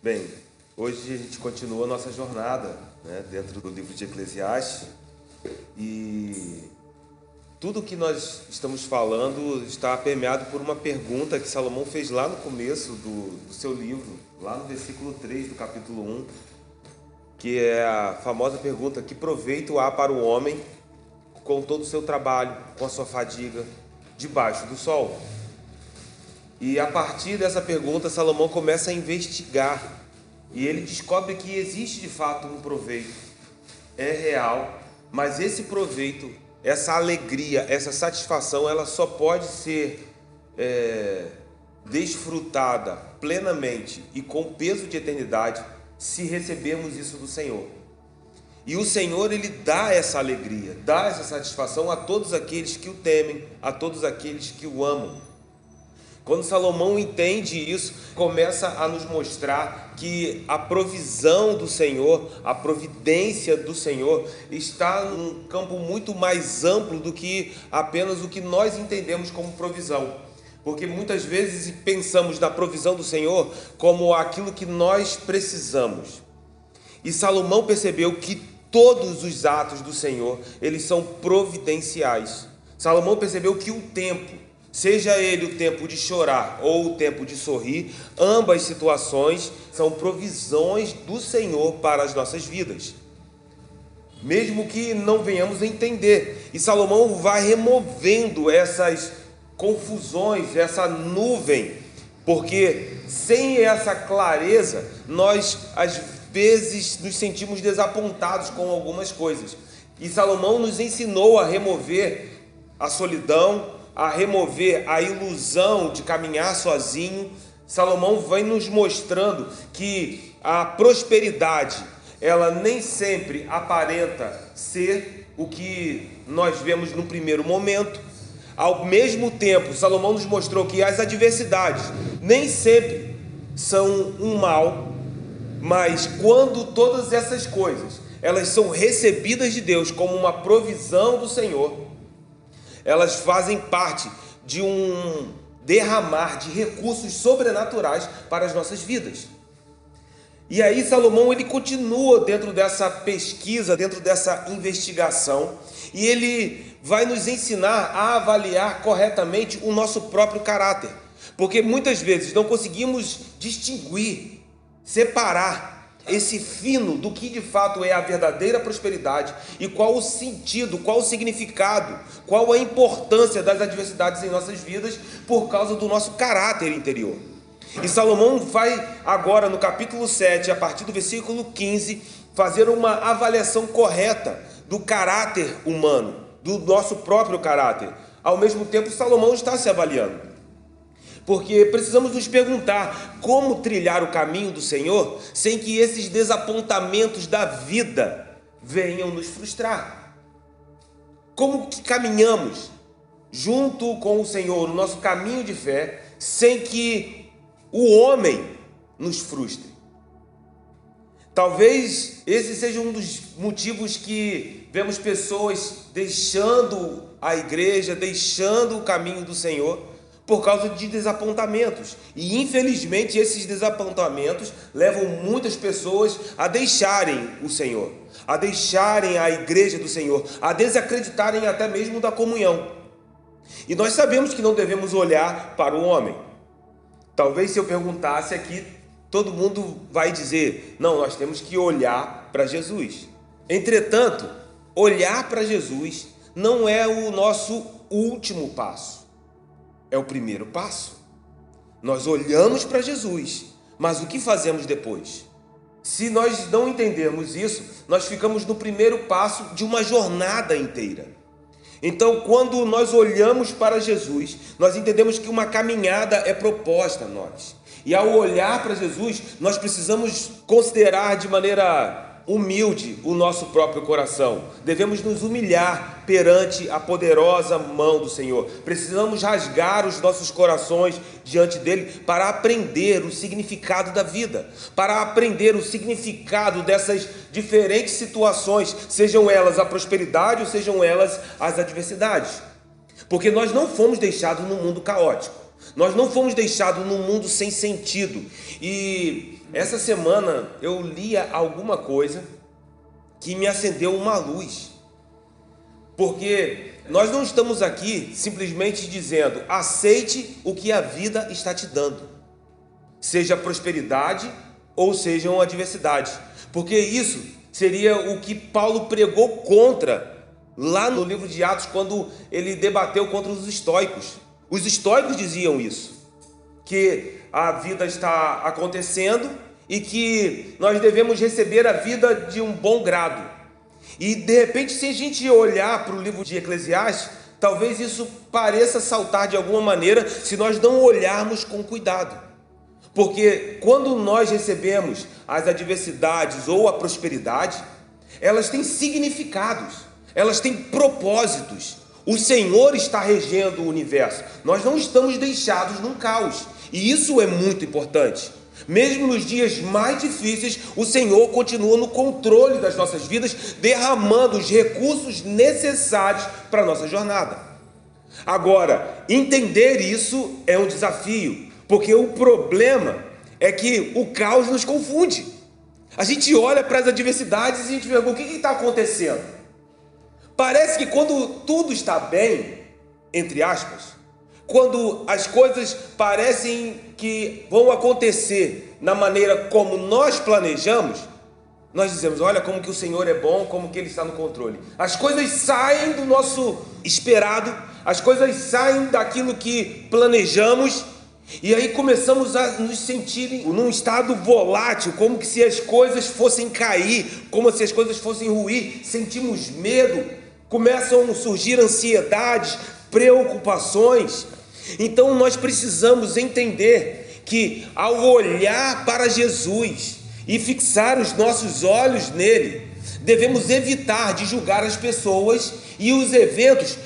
Bem, hoje a gente continua a nossa jornada, dentro do livro de Eclesiastes, e tudo que nós estamos falando está permeado por uma pergunta que Salomão fez lá no começo do seu livro, lá no versículo 3 do capítulo 1, que é a famosa pergunta: que proveito há para o homem com todo o seu trabalho, com a sua fadiga, debaixo do sol? E a partir dessa pergunta, Salomão começa a investigar, e ele descobre que existe de fato um proveito, é real, mas esse proveito, essa alegria, essa satisfação, ela só pode ser desfrutada plenamente e com peso de eternidade se recebermos isso do Senhor. E o Senhor, Ele dá essa alegria, dá essa satisfação a todos aqueles que o temem, a todos aqueles que o amam. Quando Salomão entende isso, começa a nos mostrar que a provisão do Senhor, a providência do Senhor, está num campo muito mais amplo do que apenas o que nós entendemos como provisão. Porque muitas vezes pensamos na provisão do Senhor como aquilo que nós precisamos. E Salomão percebeu que todos os atos do Senhor, eles são providenciais. Salomão percebeu que o tempo, seja ele o tempo de chorar ou o tempo de sorrir, ambas situações são provisões do Senhor para as nossas vidas, mesmo que não venhamos a entender. E Salomão vai removendo essas confusões, essa nuvem, porque sem essa clareza, nós às vezes nos sentimos desapontados com algumas coisas. E Salomão nos ensinou a remover a solidão, a remover a ilusão de caminhar sozinho. Salomão vai nos mostrando que a prosperidade, ela nem sempre aparenta ser o que nós vemos no primeiro momento. Ao mesmo tempo, Salomão nos mostrou que as adversidades nem sempre são um mal, mas quando todas essas coisas, elas são recebidas de Deus como uma provisão do Senhor, elas fazem parte de um derramar de recursos sobrenaturais para as nossas vidas. E aí Salomão, ele continua dentro dessa pesquisa, dentro dessa investigação, e ele vai nos ensinar a avaliar corretamente o nosso próprio caráter, porque muitas vezes não conseguimos distinguir, separar esse fino do que de fato é a verdadeira prosperidade e qual o sentido, qual o significado, qual a importância das adversidades em nossas vidas por causa do nosso caráter interior. E Salomão vai agora no capítulo 7, a partir do versículo 15, fazer uma avaliação correta do caráter humano, do nosso próprio caráter. Ao mesmo tempo, Salomão está se avaliando, porque precisamos nos perguntar como trilhar o caminho do Senhor sem que esses desapontamentos da vida venham nos frustrar. Como que caminhamos junto com o Senhor no nosso caminho de fé sem que o homem nos frustre? Talvez esse seja um dos motivos que vemos pessoas deixando a igreja, deixando o caminho do Senhor, por causa de desapontamentos. E infelizmente esses desapontamentos levam muitas pessoas a deixarem o Senhor, a deixarem a igreja do Senhor, a desacreditarem até mesmo da comunhão. E nós sabemos que não devemos olhar para o homem. Talvez se eu perguntasse aqui, todo mundo vai dizer: não, nós temos que olhar para Jesus. Entretanto, olhar para Jesus não é o nosso último passo. É o primeiro passo. Nós olhamos para Jesus, mas o que fazemos depois? Se nós não entendermos isso, nós ficamos no primeiro passo de uma jornada inteira. Então, quando nós olhamos para Jesus, nós entendemos que uma caminhada é proposta a nós. E ao olhar para Jesus, nós precisamos considerar de maneira humilde o nosso próprio coração. Devemos nos humilhar perante a poderosa mão do Senhor. Precisamos rasgar os nossos corações diante dele para aprender o significado da vida, para aprender o significado dessas diferentes situações, sejam elas a prosperidade ou sejam elas as adversidades. Porque nós não fomos deixados num mundo caótico. Nós não fomos deixados num mundo sem sentido. E essa semana eu lia alguma coisa que me acendeu uma luz. Porque nós não estamos aqui simplesmente dizendo: aceite o que a vida está te dando, seja prosperidade ou seja uma adversidade. Porque isso seria o que Paulo pregou contra lá no livro de Atos, quando ele debateu contra os estoicos. Os estoicos diziam isso, que a vida está acontecendo e que nós devemos receber a vida de um bom grado. E de repente, se a gente olhar para o livro de Eclesiastes, talvez isso pareça saltar de alguma maneira se nós não olharmos com cuidado. Porque quando nós recebemos as adversidades ou a prosperidade, elas têm significados, elas têm propósitos. O Senhor está regendo o universo. Nós não estamos deixados num caos. E isso é muito importante. Mesmo nos dias mais difíceis, o Senhor continua no controle das nossas vidas, derramando os recursos necessários para a nossa jornada. Agora, entender isso é um desafio, porque o problema é que o caos nos confunde. A gente olha para as adversidades e a gente pergunta: o que está acontecendo? Parece que quando tudo está bem, entre aspas, quando as coisas parecem que vão acontecer na maneira como nós planejamos, nós dizemos: olha como que o Senhor é bom, como que Ele está no controle. As coisas saem do nosso esperado, as coisas saem daquilo que planejamos, e aí começamos a nos sentir num estado volátil, como que se as coisas fossem cair, como se as coisas fossem ruir, sentimos medo, começam a surgir ansiedades, preocupações. Então nós precisamos entender que ao olhar para Jesus e fixar os nossos olhos nele, devemos evitar de julgar as pessoas e os eventos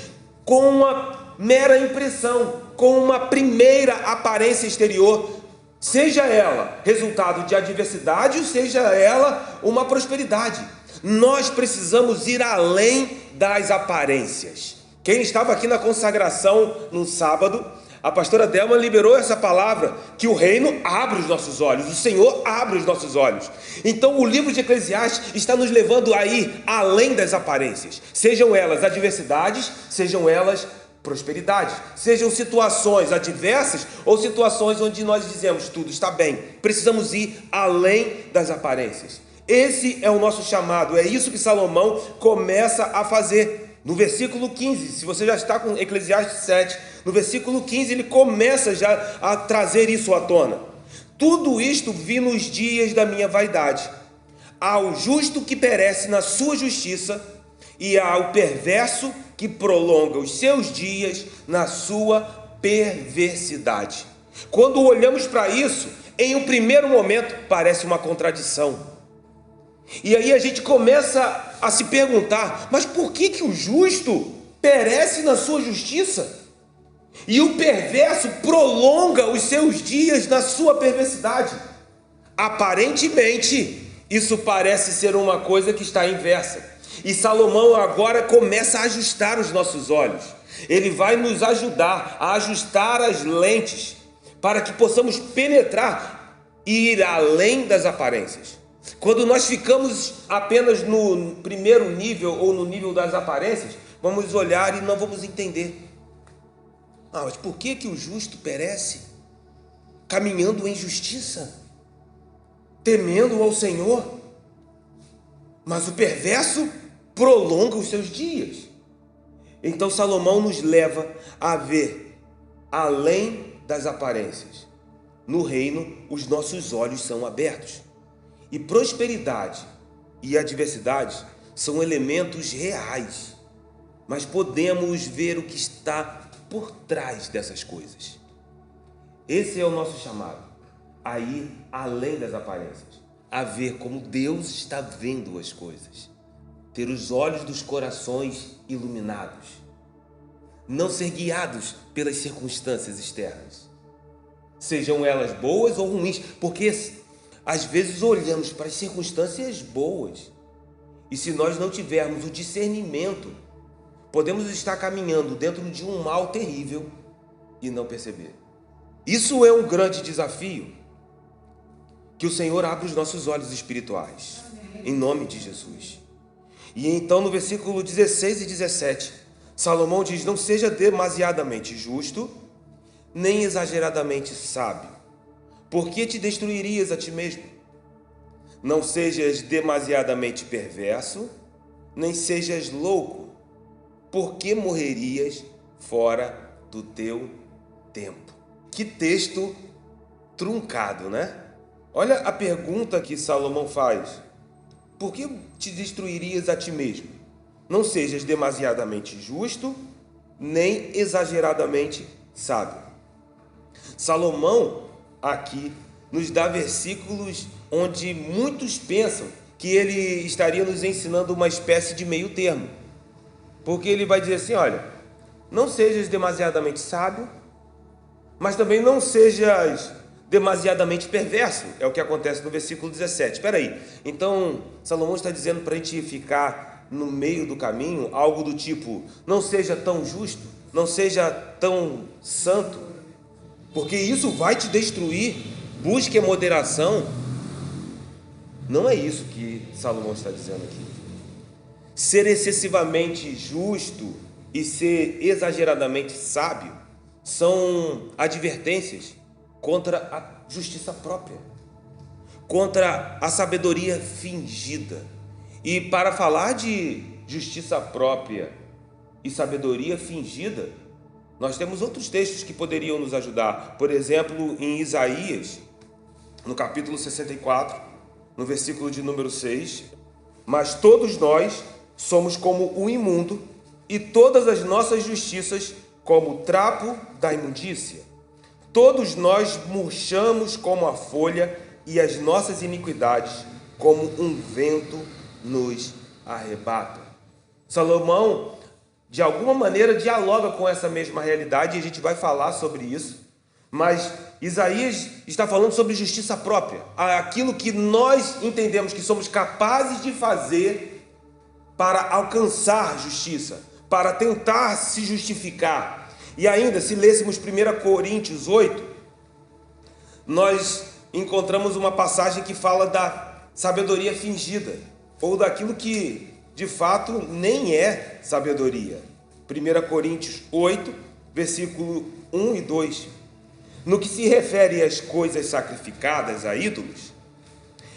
com uma mera impressão, com uma primeira aparência exterior, seja ela resultado de adversidade ou seja ela uma prosperidade. Nós precisamos ir além das aparências. Quem estava aqui na consagração no sábado, a pastora Delma liberou essa palavra, que o reino abre os nossos olhos, o Senhor abre os nossos olhos. Então o livro de Eclesiastes está nos levando a ir além das aparências, sejam elas adversidades, sejam elas prosperidades, sejam situações adversas ou situações onde nós dizemos tudo está bem. Precisamos ir além das aparências. Esse é o nosso chamado, é isso que Salomão começa a fazer. No versículo 15, se você já está com Eclesiastes 7, no versículo 15 ele começa já a trazer isso à tona. Tudo isto vi nos dias da minha vaidade, ao justo que perece na sua justiça e ao perverso que prolonga os seus dias na sua perversidade. Quando olhamos para isso, em um primeiro momento parece uma contradição. E aí a gente começa a se perguntar: mas por que o justo perece na sua justiça e o perverso prolonga os seus dias na sua perversidade? Aparentemente, isso parece ser uma coisa que está inversa. E Salomão agora começa a ajustar os nossos olhos. Ele vai nos ajudar a ajustar as lentes para que possamos penetrar e ir além das aparências. Quando nós ficamos apenas no primeiro nível ou no nível das aparências, vamos olhar e não vamos entender. Mas por que o justo perece? Caminhando em justiça, temendo ao Senhor. Mas o perverso prolonga os seus dias. Então Salomão nos leva a ver além das aparências. No reino, os nossos olhos são abertos. E prosperidade e adversidade são elementos reais, mas podemos ver o que está por trás dessas coisas. Esse é o nosso chamado, a ir além das aparências, a ver como Deus está vendo as coisas, ter os olhos dos corações iluminados, não ser guiados pelas circunstâncias externas, sejam elas boas ou ruins, porque às vezes olhamos para as circunstâncias boas e se nós não tivermos o discernimento, podemos estar caminhando dentro de um mal terrível e não perceber. Isso é um grande desafio, que o Senhor abra os nossos olhos espirituais, em nome de Jesus. E então no versículo 16 e 17, Salomão diz: não seja demasiadamente justo, nem exageradamente sábio, porque te destruirias a ti mesmo. Não sejas demasiadamente perverso, nem sejas louco, porque morrerias fora do teu tempo. Que texto truncado, né? Olha a pergunta que Salomão faz: por que te destruirias a ti mesmo? Não sejas demasiadamente justo, nem exageradamente sábio. Salomão aqui nos dá versículos onde muitos pensam que ele estaria nos ensinando uma espécie de meio termo. Porque ele vai dizer assim: olha, não sejas demasiadamente sábio, mas também não sejas demasiadamente perverso. É o que acontece no versículo 17. Espera aí, então Salomão está dizendo para a gente ficar no meio do caminho, algo do tipo: não seja tão justo, não seja tão santo, porque isso vai te destruir, busque a moderação. Não é isso que Salomão está dizendo aqui. Ser excessivamente justo e ser exageradamente sábio são advertências contra a justiça própria, contra a sabedoria fingida. E para falar de justiça própria e sabedoria fingida, nós temos outros textos que poderiam nos ajudar. Por exemplo, em Isaías, no capítulo 64, no versículo de número 6, mas todos nós somos como o imundo, e todas as nossas justiças como o trapo da imundícia. Todos nós murchamos como a folha, e as nossas iniquidades como um vento nos arrebata. Salomão, de alguma maneira, dialoga com essa mesma realidade, e a gente vai falar sobre isso. Mas Isaías está falando sobre justiça própria, aquilo que nós entendemos que somos capazes de fazer para alcançar justiça, para tentar se justificar. E ainda, se lêssemos 1 Coríntios 8, nós encontramos uma passagem que fala da sabedoria fingida, ou daquilo que de fato nem é sabedoria. 1 Coríntios 8, versículo 1 e 2. No que se refere às coisas sacrificadas a ídolos,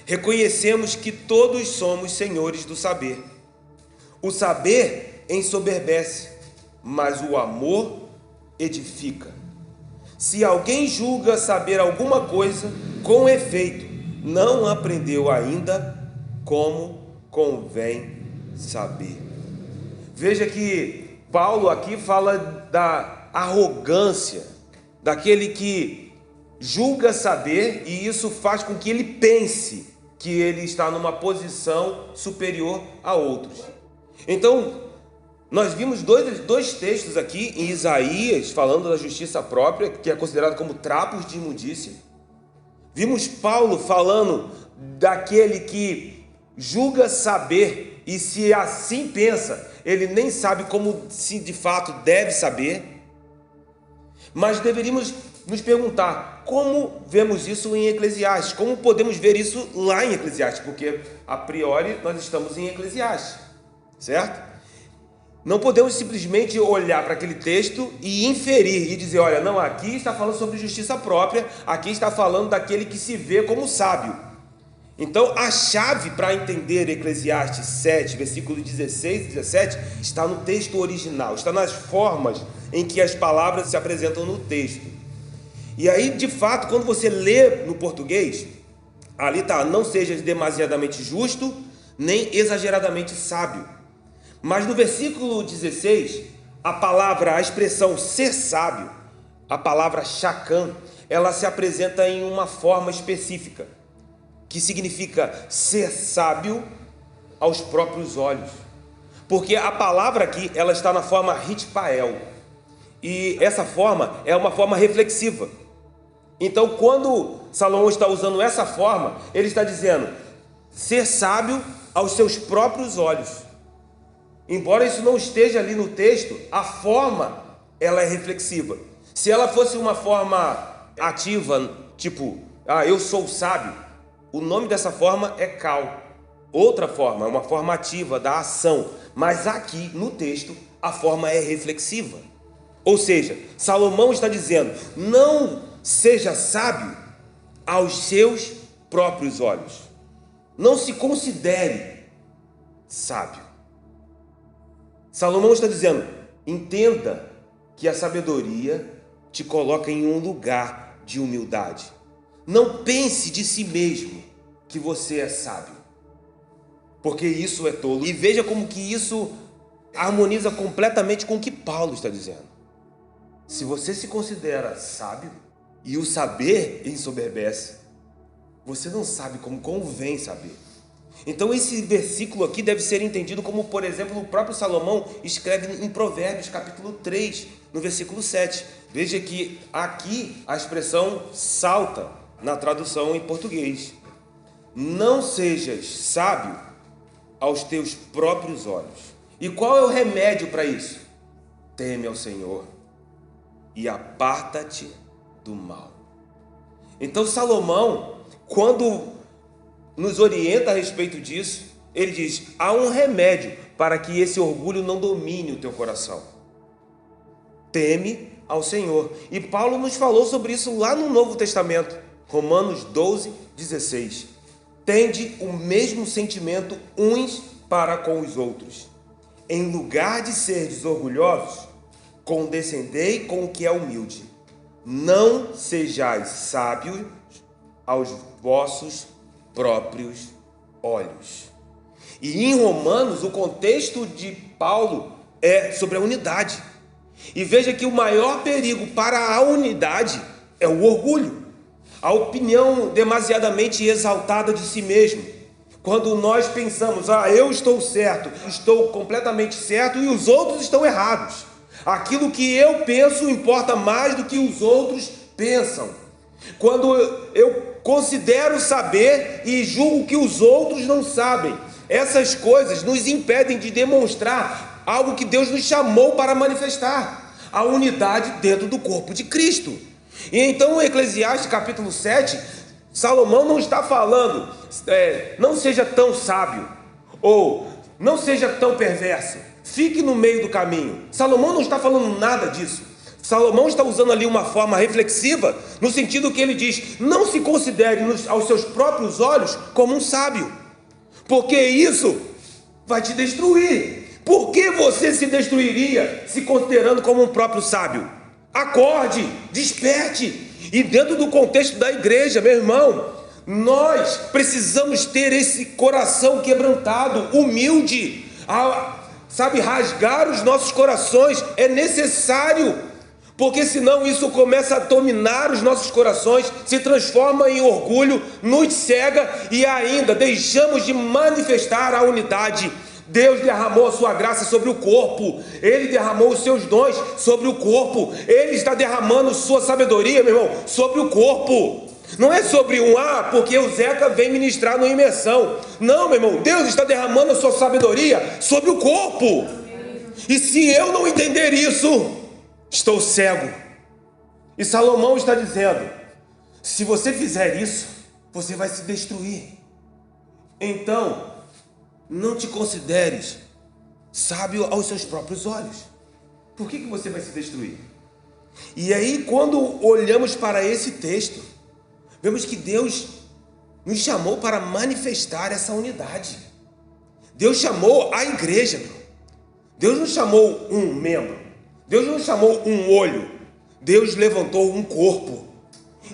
reconhecemos que todos somos senhores do saber. O saber ensoberbece, mas o amor edifica. Se alguém julga saber alguma coisa, com efeito, não aprendeu ainda como convém saber. Veja que Paulo aqui fala da arrogância daquele que julga saber, e isso faz com que ele pense que ele está numa posição superior a outros. Então, nós vimos dois textos aqui em Isaías falando da justiça própria, que é considerado como trapos de imundícia. Vimos Paulo falando daquele que julga saber, e se assim pensa, ele nem sabe como se de fato deve saber. Mas deveríamos nos perguntar: como vemos isso em Eclesiastes? Como podemos ver isso lá em Eclesiastes? Porque, a priori, nós estamos em Eclesiastes, certo? Não podemos simplesmente olhar para aquele texto e inferir e dizer: olha, não, aqui está falando sobre justiça própria, aqui está falando daquele que se vê como sábio. Então, a chave para entender Eclesiastes 7, versículos 16 e 17, está no texto original, está nas formas em que as palavras se apresentam no texto. E aí, de fato, quando você lê no português, ali está: não sejas demasiadamente justo, nem exageradamente sábio. Mas no versículo 16, a expressão ser sábio, a palavra shakam, ela se apresenta em uma forma específica, que significa ser sábio aos próprios olhos. Porque a palavra aqui, ela está na forma hitpael, e essa forma é uma forma reflexiva. Então, quando Salomão está usando essa forma, ele está dizendo ser sábio aos seus próprios olhos. Embora isso não esteja ali no texto, a forma ela é reflexiva. Se ela fosse uma forma ativa, tipo, eu sou sábio. O nome dessa forma é cal. Outra forma é uma forma ativa da ação, mas aqui no texto a forma é reflexiva. Ou seja, Salomão está dizendo: não seja sábio aos seus próprios olhos. Não se considere sábio. Salomão está dizendo: entenda que a sabedoria te coloca em um lugar de humildade. Não pense de si mesmo que você é sábio, porque isso é tolo. E veja como que isso harmoniza completamente com o que Paulo está dizendo. Se você se considera sábio e o saber ensoberbece, você não sabe como convém saber. Então esse versículo aqui deve ser entendido como, por exemplo, o próprio Salomão escreve em Provérbios capítulo 3, no versículo 7. Veja que aqui a expressão salta na tradução em português. Não sejas sábio aos teus próprios olhos. E qual é o remédio para isso? Teme ao Senhor e aparta-te do mal. Então Salomão, quando nos orienta a respeito disso, ele diz: há um remédio para que esse orgulho não domine o teu coração. Teme ao Senhor. E Paulo nos falou sobre isso lá no Novo Testamento, Romanos 12, 16. Tende o mesmo sentimento uns para com os outros. Em lugar de serdes orgulhosos, condescendei com o que é humilde. Não sejais sábios aos vossos próprios olhos. E em Romanos, o contexto de Paulo é sobre a unidade. E veja que o maior perigo para a unidade é o orgulho, a opinião demasiadamente exaltada de si mesmo. Quando nós pensamos: eu estou certo, estou completamente certo e os outros estão errados. Aquilo que eu penso importa mais do que os outros pensam. Quando eu considero saber e julgo que os outros não sabem, essas coisas nos impedem de demonstrar algo que Deus nos chamou para manifestar: a unidade dentro do corpo de Cristo. E então, em Eclesiastes capítulo 7, Salomão não está falando não seja tão sábio, ou não seja tão perverso, fique no meio do caminho. Salomão não está falando nada disso. Salomão está usando ali uma forma reflexiva, no sentido que ele diz: não se considere aos seus próprios olhos como um sábio, porque isso vai te destruir. Por que você se destruiria se considerando como um próprio sábio? Acorde, desperte. E dentro do contexto da igreja, meu irmão, nós precisamos ter esse coração quebrantado, humilde, rasgar os nossos corações. É necessário, porque senão isso começa a dominar os nossos corações, se transforma em orgulho, nos cega e ainda deixamos de manifestar a unidade. Deus derramou a sua graça sobre o corpo, Ele derramou os seus dons sobre o corpo, Ele está derramando sua sabedoria, meu irmão, sobre o corpo. Não é sobre porque o Zeca vem ministrar no imersão. Não, meu irmão, Deus está derramando a sua sabedoria sobre o corpo. E se eu não entender isso, estou cego. E Salomão está dizendo: se você fizer isso, você vai se destruir. Então, não te consideres sábio aos seus próprios olhos. Por que você vai se destruir? E aí, quando olhamos para esse texto, vemos que Deus nos chamou para manifestar essa unidade. Deus chamou a igreja. Deus não chamou um membro. Deus não chamou um olho. Deus levantou um corpo.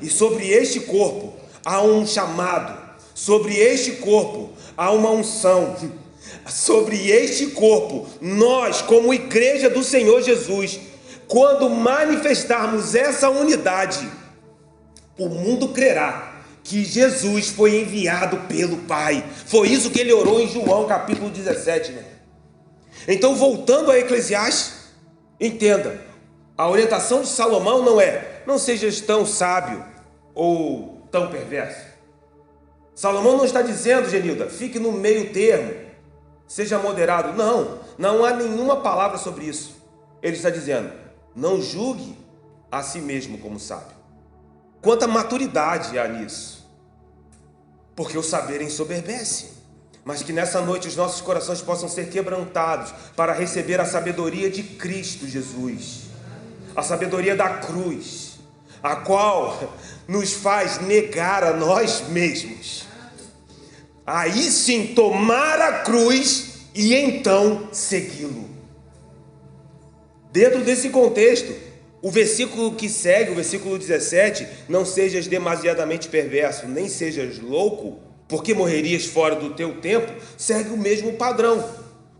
E sobre este corpo há um chamado. Sobre este corpo há uma unção. Sobre este corpo, nós, como igreja do Senhor Jesus, quando manifestarmos essa unidade, o mundo crerá que Jesus foi enviado pelo Pai. Foi isso que ele orou em João capítulo 17, né? Então, voltando a Eclesiastes, entenda, a orientação de Salomão não sejas tão sábio ou tão perverso. Salomão não está dizendo, Genilda, fique no meio termo, seja moderado. Não há nenhuma palavra sobre isso. Ele está dizendo: não julgue a si mesmo como sábio. Quanta maturidade há nisso. Porque o saber ensoberbece. Mas que nessa noite os nossos corações possam ser quebrantados para receber a sabedoria de Cristo Jesus. A sabedoria da cruz, a qual nos faz negar a nós mesmos. Aí sim, tomar a cruz e então segui-lo. Dentro desse contexto, o versículo que segue, o versículo 17, não sejas demasiadamente perverso, nem sejas louco, porque morrerias fora do teu tempo, segue o mesmo padrão,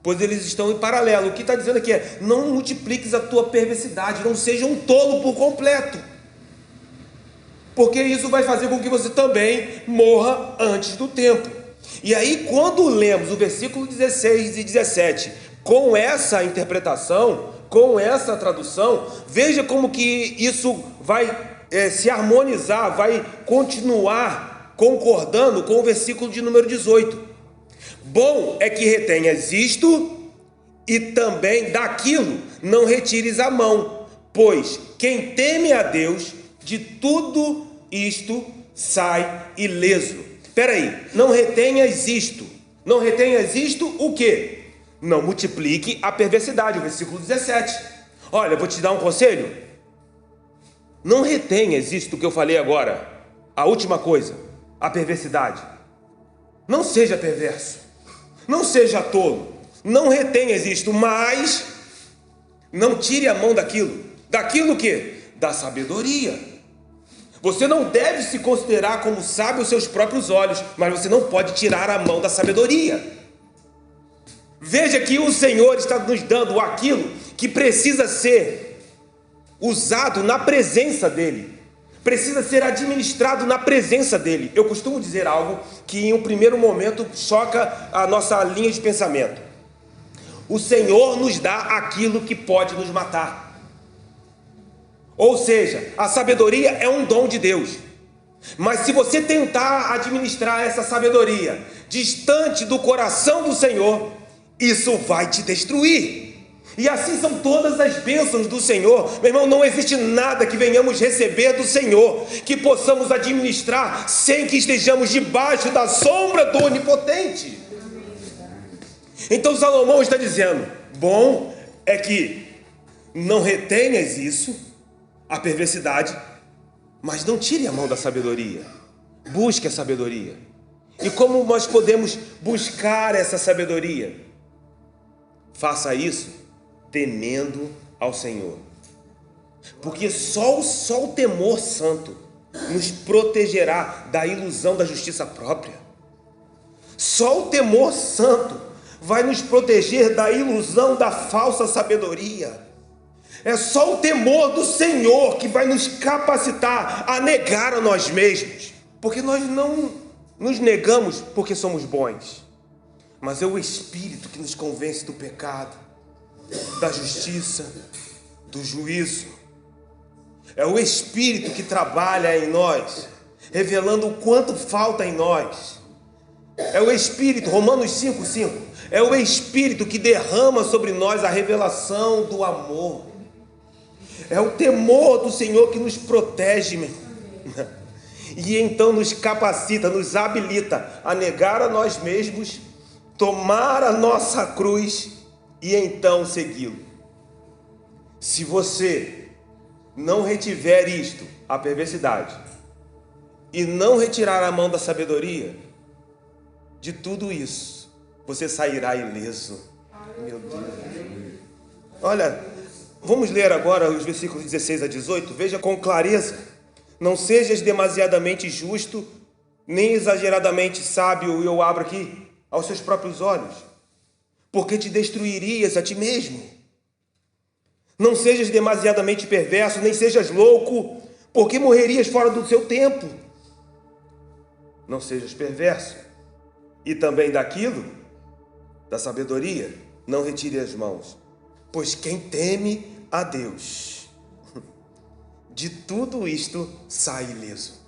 pois eles estão em paralelo. O que está dizendo aqui é, não multipliques a tua perversidade, não seja um tolo por completo, porque isso vai fazer com que você também morra antes do tempo. E aí, quando lemos o versículo 16 e 17, com essa interpretação, com essa tradução, veja como que isso vai se harmonizar, vai continuar concordando com o versículo de número 18. Bom é que retenhas isto e também daquilo não retires a mão, pois quem teme a Deus, de tudo isto sai ileso. Espera aí, não retenhas isto. Não retenhas isto o quê? Não multiplique a perversidade, o versículo 17. Olha, eu vou te dar um conselho. Não retenhas isto que eu falei agora, a última coisa, a perversidade. Não seja perverso, não seja tolo, não retenhas isto, mas não tire a mão daquilo. Daquilo que? Da sabedoria. Você não deve se considerar como sábio aos seus próprios olhos, mas você não pode tirar a mão da sabedoria. Veja que o Senhor está nos dando aquilo que precisa ser usado na presença dEle, precisa ser administrado na presença dEle. Eu costumo dizer algo que em um primeiro momento choca a nossa linha de pensamento. O Senhor nos dá aquilo que pode nos matar. Ou seja, a sabedoria é um dom de Deus. Mas se você tentar administrar essa sabedoria distante do coração do Senhor, isso vai te destruir. E assim são todas as bênçãos do Senhor. Meu irmão, não existe nada que venhamos receber do Senhor que possamos administrar sem que estejamos debaixo da sombra do Onipotente. Então Salomão está dizendo, bom é que não retenhas isso, a perversidade, mas não tire a mão da sabedoria. Busque a sabedoria. E como nós podemos buscar essa sabedoria? Faça isso temendo ao Senhor. Porque só o temor santo nos protegerá da ilusão da justiça própria. Só o temor santo vai nos proteger da ilusão da falsa sabedoria. É só o temor do Senhor que vai nos capacitar a negar a nós mesmos. Porque nós não nos negamos porque somos bons, mas é o Espírito que nos convence do pecado, da justiça, do juízo. É o Espírito que trabalha em nós, revelando o quanto falta em nós. É o Espírito, Romanos 5:5, é o Espírito que derrama sobre nós a revelação do amor. É o temor do Senhor que nos protege, meu. E então nos capacita, nos habilita a negar a nós mesmos, tomar a nossa cruz e então segui-lo. Se você não retiver isto, a perversidade, e não retirar a mão da sabedoria, de tudo isso, você sairá ileso. Meu Deus. Olha, vamos ler agora os versículos 16 a 18. Veja com clareza. Não sejas demasiadamente justo, nem exageradamente sábio, e eu abro aqui, aos seus próprios olhos, porque te destruirias a ti mesmo. Não sejas demasiadamente perverso, nem sejas louco, porque morrerias fora do seu tempo. Não sejas perverso, e também daquilo, da sabedoria, não retire as mãos, pois quem teme a Deus, de tudo isto sai ileso.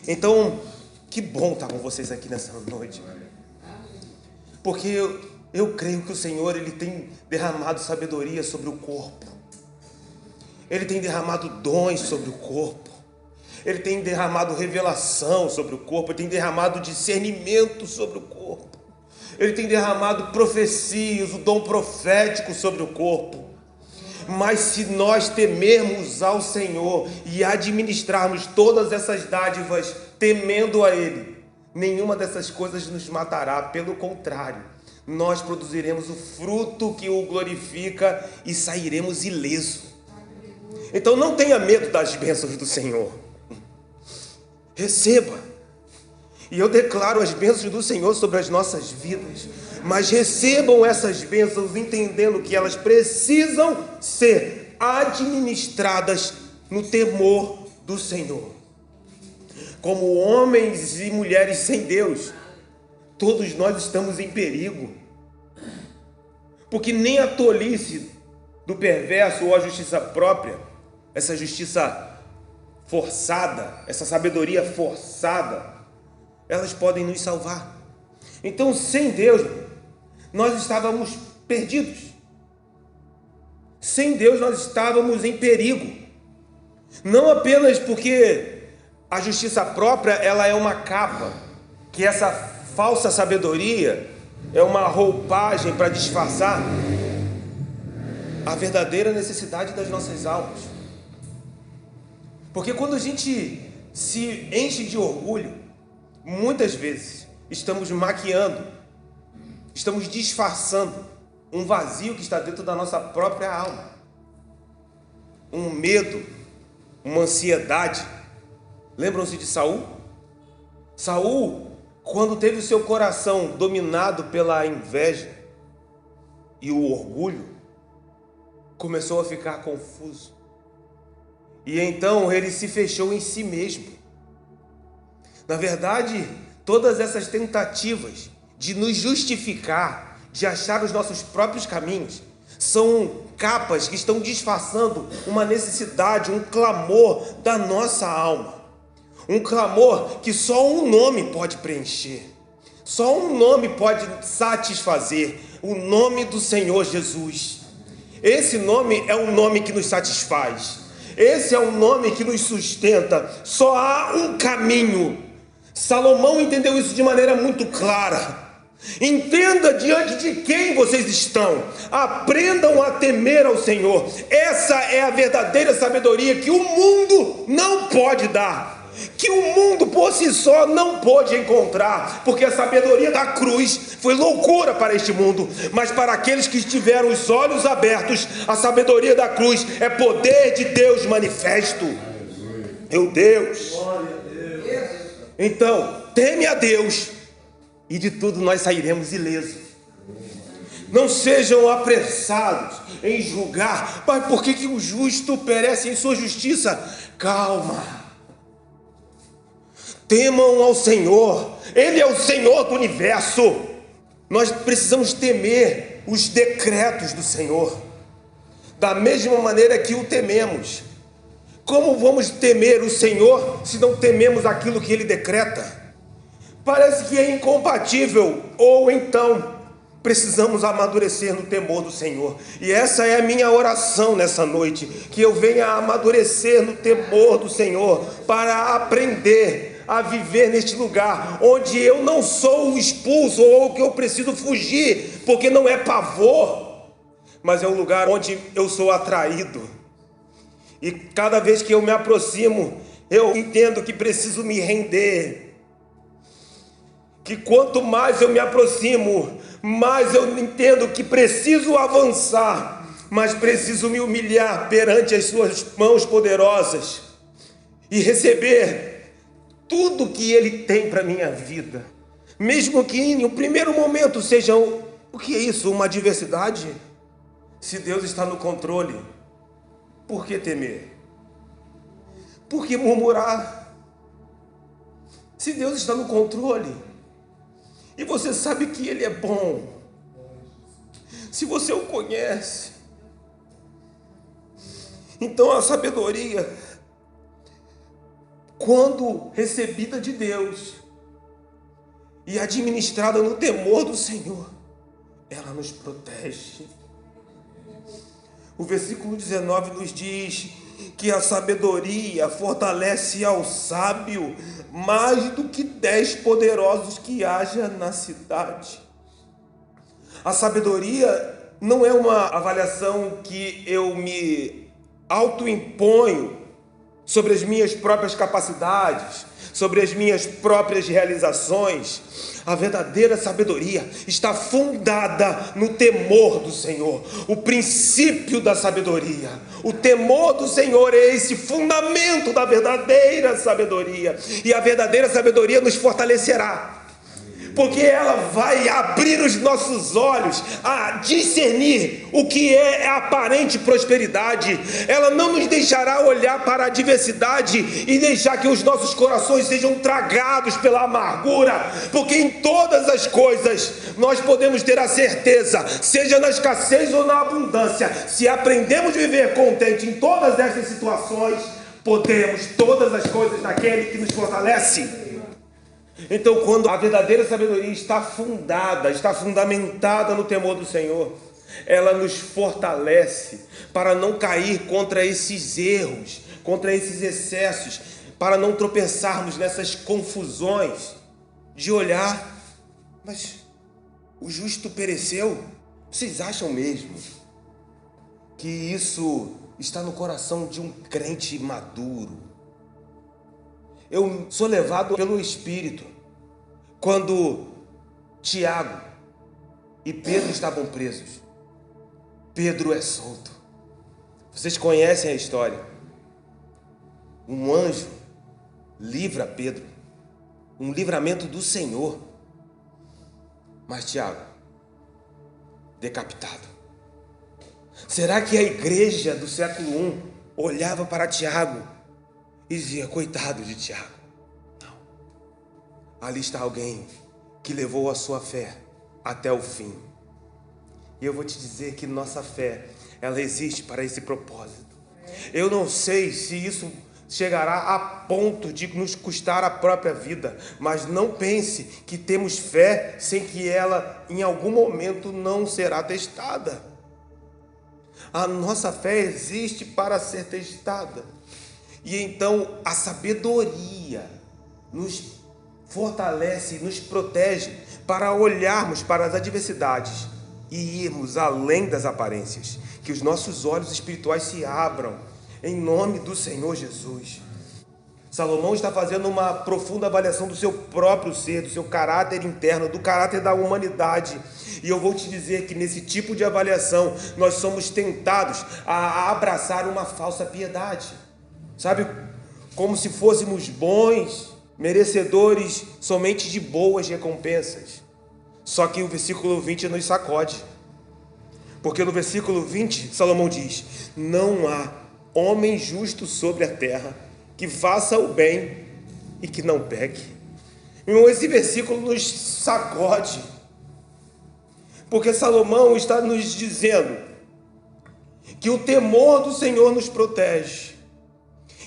Então, que bom estar com vocês aqui nessa noite, porque eu creio que o Senhor, Ele tem derramado sabedoria sobre o corpo, Ele tem derramado dons sobre o corpo, Ele tem derramado revelação sobre o corpo, Ele tem derramado discernimento sobre o corpo, Ele tem derramado profecias, o dom profético sobre o corpo. Mas se nós temermos ao Senhor e administrarmos todas essas dádivas temendo a Ele, nenhuma dessas coisas nos matará. Pelo contrário, nós produziremos o fruto que o glorifica e sairemos ileso. Então não tenha medo das bênçãos do Senhor. Receba. E eu declaro as bênçãos do Senhor sobre as nossas vidas. Mas recebam essas bênçãos entendendo que elas precisam ser administradas no temor do Senhor. Como homens e mulheres sem Deus, todos nós estamos em perigo. Porque nem a tolice do perverso ou a justiça própria, essa justiça forçada, essa sabedoria forçada, elas podem nos salvar. Então, sem Deus, nós estávamos perdidos. Sem Deus, nós estávamos em perigo. Não apenas porque a justiça própria, ela é uma capa, que essa falsa sabedoria é uma roupagem para disfarçar a verdadeira necessidade das nossas almas. Porque quando a gente se enche de orgulho, muitas vezes estamos maquiando, estamos disfarçando um vazio que está dentro da nossa própria alma. Um medo, uma ansiedade. Lembram-se de Saul? Saul, quando teve o seu coração dominado pela inveja e o orgulho, começou a ficar confuso. E então ele se fechou em si mesmo. Na verdade, todas essas tentativas de nos justificar, de achar os nossos próprios caminhos, são capas que estão disfarçando uma necessidade, um clamor da nossa alma. Um clamor que só um nome pode preencher. Só um nome pode satisfazer. O nome do Senhor Jesus. Esse nome é um nome que nos satisfaz. Esse é um nome que nos sustenta. Só há um caminho. Salomão entendeu isso de maneira muito clara. Entenda diante de quem vocês estão. Aprendam a temer ao Senhor. Essa é a verdadeira sabedoria que o mundo não pode dar, que o mundo por si só não pôde encontrar, porque a sabedoria da cruz foi loucura para este mundo, mas para aqueles que tiveram os olhos abertos, a sabedoria da cruz é poder de Deus manifesto. Meu Deus! Então, teme a Deus e de tudo nós sairemos ilesos. Não sejam apressados em julgar, mas por que o justo perece em sua justiça? Calma. Temam ao Senhor, Ele é o Senhor do universo. Nós precisamos temer os decretos do Senhor, da mesma maneira que o tememos. Como vamos temer o Senhor se não tememos aquilo que Ele decreta? Parece que é incompatível, ou então precisamos amadurecer no temor do Senhor. E essa é a minha oração nessa noite, que eu venha a amadurecer no temor do Senhor, para aprender a viver neste lugar, onde eu não sou o expulso, ou que eu preciso fugir, porque não é pavor, mas é um lugar onde eu sou atraído. E cada vez que eu me aproximo, eu entendo que preciso me render. Que quanto mais eu me aproximo, mais eu entendo que preciso avançar, mas preciso me humilhar perante as suas mãos poderosas e receber tudo que Ele tem para a minha vida. Mesmo que no primeiro momento seja o que é isso? Uma adversidade? Se Deus está no controle, por que temer? Por que murmurar? Se Deus está no controle, e você sabe que Ele é bom, se você o conhece, então a sabedoria, quando recebida de Deus e administrada no temor do Senhor, ela nos protege. O versículo 19 nos diz que a sabedoria fortalece ao sábio mais do que 10 poderosos que haja na cidade. A sabedoria não é uma avaliação que eu me autoimponho sobre as minhas próprias capacidades, sobre as minhas próprias realizações. A verdadeira sabedoria está fundada no temor do Senhor. O princípio da sabedoria, o temor do Senhor é esse fundamento da verdadeira sabedoria. E a verdadeira sabedoria nos fortalecerá, porque ela vai abrir os nossos olhos a discernir o que é a aparente prosperidade. Ela não nos deixará olhar para a adversidade e deixar que os nossos corações sejam tragados pela amargura, porque em todas as coisas nós podemos ter a certeza, seja na escassez ou na abundância, se aprendemos a viver contente em todas essas situações, podemos todas as coisas naquele que nos fortalece. Então, quando a verdadeira sabedoria está fundamentada no temor do Senhor, ela nos fortalece para não cair contra esses erros, contra esses excessos, para não tropeçarmos nessas confusões de olhar, mas o justo pereceu. Vocês acham mesmo que isso está no coração de um crente maduro? Eu sou levado pelo Espírito. Quando Tiago e Pedro estavam presos, Pedro é solto. Vocês conhecem a história. Um anjo livra Pedro, um livramento do Senhor. Mas Tiago, decapitado. Será que a igreja do século I olhava para Tiago e dizia: coitado de Tiago? Não. Ali está alguém que levou a sua fé até o fim. E eu vou te dizer que nossa fé, ela existe para esse propósito. Eu não sei se isso chegará a ponto de nos custar a própria vida, mas não pense que temos fé sem que ela em algum momento não será testada. A nossa fé existe para ser testada. E então a sabedoria nos fortalece, nos protege para olharmos para as adversidades e irmos além das aparências. Que os nossos olhos espirituais se abram em nome do Senhor Jesus. Salomão está fazendo uma profunda avaliação do seu próprio ser, do seu caráter interno, do caráter da humanidade. E eu vou te dizer que nesse tipo de avaliação nós somos tentados a abraçar uma falsa piedade. Sabe, como se fôssemos bons, merecedores somente de boas recompensas. Só que o versículo 20 nos sacode. Porque no versículo 20, Salomão diz: não há homem justo sobre a terra que faça o bem e que não peque. Irmão, esse versículo nos sacode. Porque Salomão está nos dizendo que o temor do Senhor nos protege,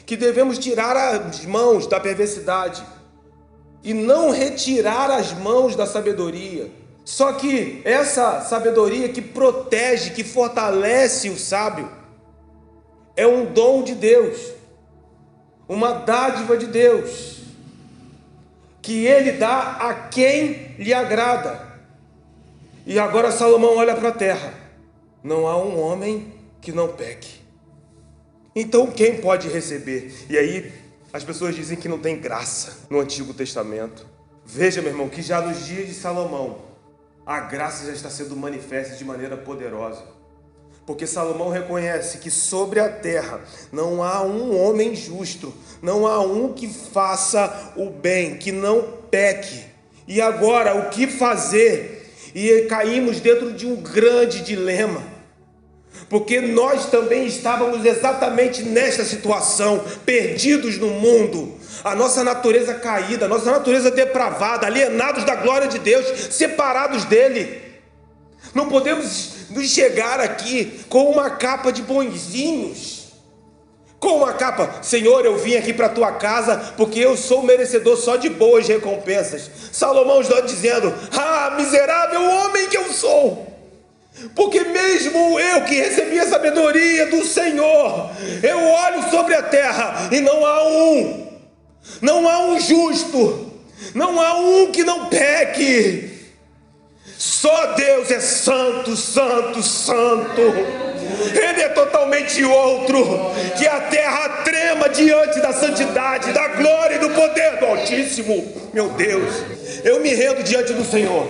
que devemos tirar as mãos da perversidade e não retirar as mãos da sabedoria. Só que essa sabedoria que protege, que fortalece o sábio, é um dom de Deus, uma dádiva de Deus, que Ele dá a quem lhe agrada. E agora Salomão olha para a terra: não há um homem que não peque. Então quem pode receber? E aí as pessoas dizem que não tem graça no Antigo Testamento. Veja, meu irmão, que já nos dias de Salomão a graça já está sendo manifesta de maneira poderosa. Porque Salomão reconhece que sobre a terra não há um homem justo, não há um que faça o bem, que não peque. E agora, o que fazer? E caímos dentro de um grande dilema, porque nós também estávamos exatamente nesta situação, perdidos no mundo, a nossa natureza caída, a nossa natureza depravada, alienados da glória de Deus, separados dele. Não podemos nos chegar aqui com uma capa de bonzinhos, com uma capa: Senhor, eu vim aqui para a tua casa porque eu sou merecedor só de boas recompensas. Salomão está dizendo: ah, miserável homem que eu sou! Porque mesmo eu que recebi a sabedoria do Senhor, eu olho sobre a terra e não há um justo, não há um que não peque. Só Deus é santo, santo, santo. Ele é totalmente outro, que a terra trema diante da santidade, da glória e do poder do Altíssimo. Meu Deus, eu me rendo diante do Senhor.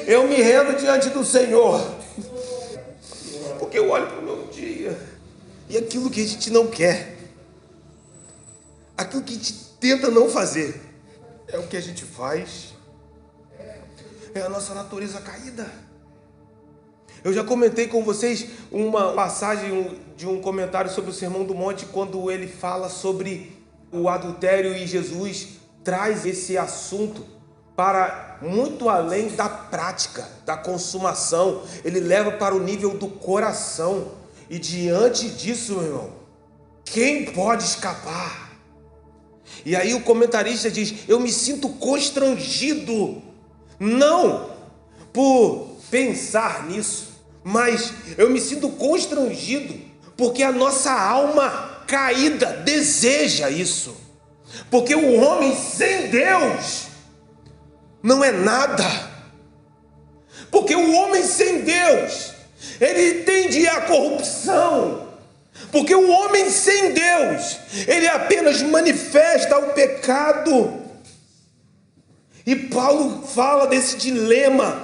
Eu me rendo diante do Senhor, porque eu olho para o meu dia e aquilo que a gente não quer, aquilo que a gente tenta não fazer, é o que a gente faz. É a nossa natureza caída. Eu já comentei com vocês uma passagem de um comentário sobre o Sermão do Monte, quando ele fala sobre o adultério, e Jesus traz esse assunto para muito além da prática, da consumação. Ele leva para o nível do coração. E diante disso, meu irmão, quem pode escapar? E aí o comentarista diz: eu me sinto constrangido, não por pensar nisso, mas eu me sinto constrangido porque a nossa alma caída deseja isso. Porque o homem sem Deus não é nada. Porque o homem sem Deus, ele tende à corrupção. Porque o homem sem Deus, ele apenas manifesta o pecado. E Paulo fala desse dilema,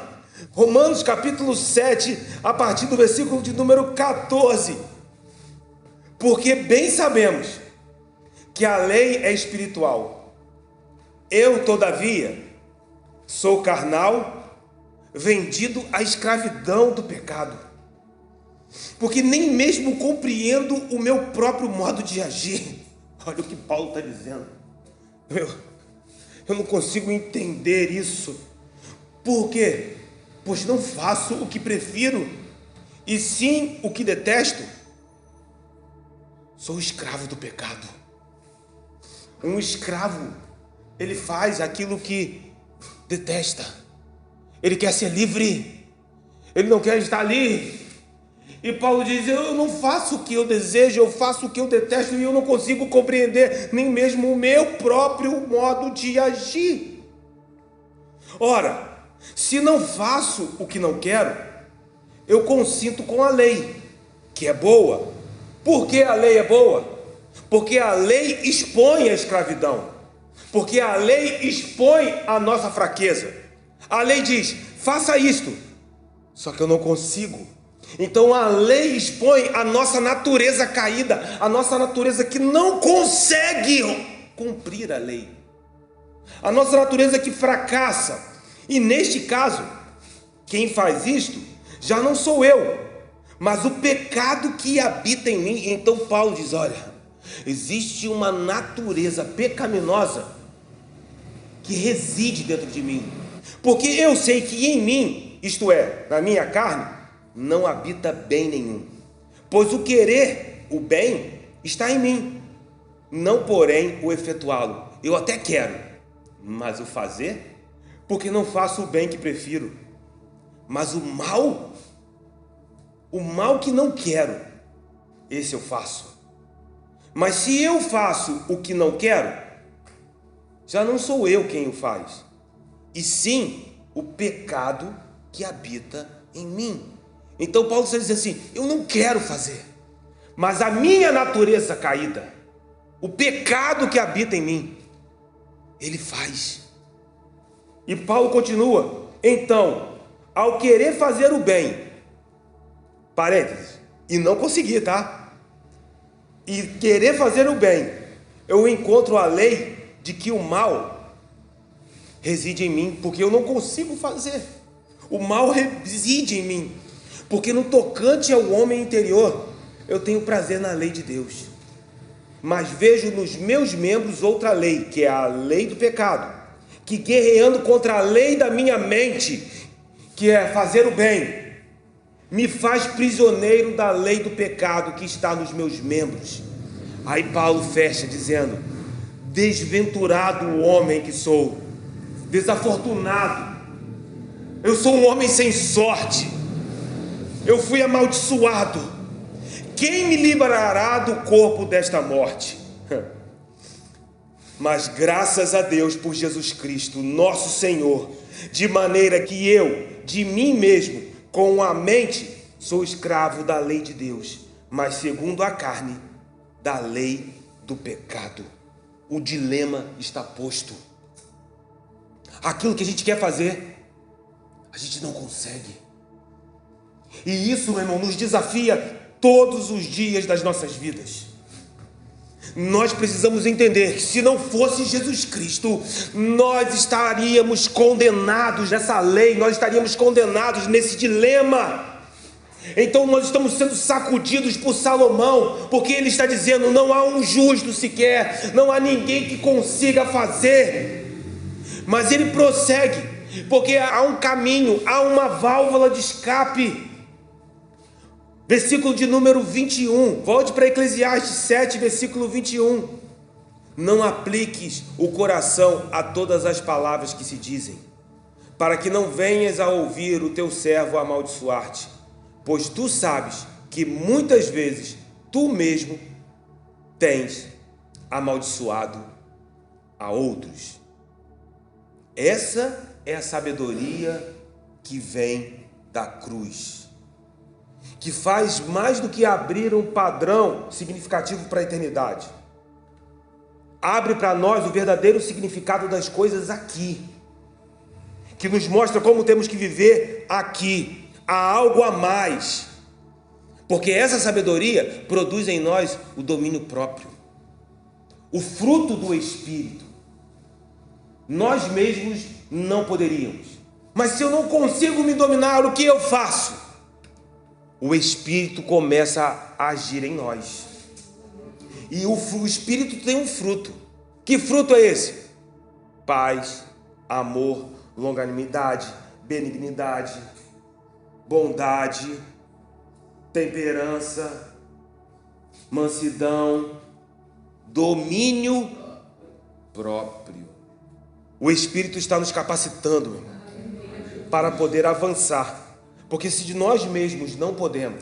Romanos capítulo 7, a partir do versículo de número 14. Porque bem sabemos que a lei é espiritual. Eu, todavia, sou carnal, vendido à escravidão do pecado. Porque nem mesmo compreendo o meu próprio modo de agir. Olha o que Paulo está dizendo. Eu não consigo entender isso. Por quê? Pois não faço o que prefiro, e sim o que detesto. Sou escravo do pecado. Um escravo, ele faz aquilo que detesta. Ele quer ser livre. Ele não quer estar ali. E Paulo diz: eu não faço o que eu desejo, eu faço o que eu detesto, e eu não consigo compreender nem mesmo o meu próprio modo de agir. Ora, se não faço o que não quero, eu consinto com a lei, que é boa. Por que a lei é boa? Porque a lei expõe a escravidão. Porque a lei expõe a nossa fraqueza. A lei diz: faça isto. Só que eu não consigo. Então a lei expõe a nossa natureza caída, a nossa natureza que não consegue cumprir a lei, a nossa natureza que fracassa. E neste caso, quem faz isto já não sou eu, mas o pecado que habita em mim. Então Paulo diz: olha, existe uma natureza pecaminosa que reside dentro de mim, porque eu sei que em mim, isto é, na minha carne, não habita bem nenhum. Pois o querer o bem está em mim, não porém o efetuá-lo. Eu até quero, mas o fazer, porque não faço o bem que prefiro. Mas o mal que não quero, esse eu faço. Mas se eu faço o que não quero, já não sou eu quem o faz, e sim o pecado que habita em mim. Então Paulo está dizendo assim: eu não quero fazer, mas a minha natureza caída, o pecado que habita em mim, ele faz. E Paulo continua: então, ao querer fazer o bem, parênteses, e não conseguir, tá? E querer fazer o bem, eu encontro a lei de que o mal reside em mim, porque eu não consigo fazer. O mal reside em mim, porque no tocante ao homem interior, eu tenho prazer na lei de Deus, mas vejo nos meus membros outra lei, que é a lei do pecado, que guerreando contra a lei da minha mente, que é fazer o bem, me faz prisioneiro da lei do pecado que está nos meus membros. Aí Paulo fecha dizendo: desventurado o homem que sou, desafortunado, eu sou um homem sem sorte. eu fui amaldiçoado. Quem me livrará do corpo desta morte? Mas graças a Deus por Jesus Cristo, nosso Senhor, de maneira que eu, de mim mesmo, com a mente, sou escravo da lei de Deus, mas segundo a carne, da lei do pecado. O dilema está posto. Aquilo que a gente quer fazer, a gente não consegue. E isso, meu irmão, nos desafia todos os dias das nossas vidas. Nós precisamos entender que se não fosse Jesus Cristo, nós estaríamos condenados nessa lei, nós estaríamos condenados nesse dilema. Então nós estamos sendo sacudidos por Salomão, porque ele está dizendo: não há um justo sequer, não há ninguém que consiga fazer. Mas ele prossegue, porque há um caminho, há uma válvula de escape. Versículo de número 21, volte para Eclesiastes 7, versículo 21. Não apliques o coração a todas as palavras que se dizem, para que não venhas a ouvir o teu servo amaldiçoar-te, pois tu sabes que muitas vezes tu mesmo tens amaldiçoado a outros. Essa é a sabedoria que vem da cruz, que faz mais do que abrir um padrão significativo para a eternidade. Abre para nós o verdadeiro significado das coisas aqui, que nos mostra como temos que viver aqui. Há algo a mais, porque essa sabedoria produz em nós o domínio próprio, o fruto do Espírito. Nós mesmos não poderíamos, mas se eu não consigo me dominar, o que eu faço? O Espírito começa a agir em nós. E o Espírito tem um fruto. Que fruto é esse? Paz, amor, longanimidade, benignidade, bondade, temperança, mansidão, domínio próprio. O Espírito está nos capacitando, meu irmão, para poder avançar. Porque se de nós mesmos não podemos,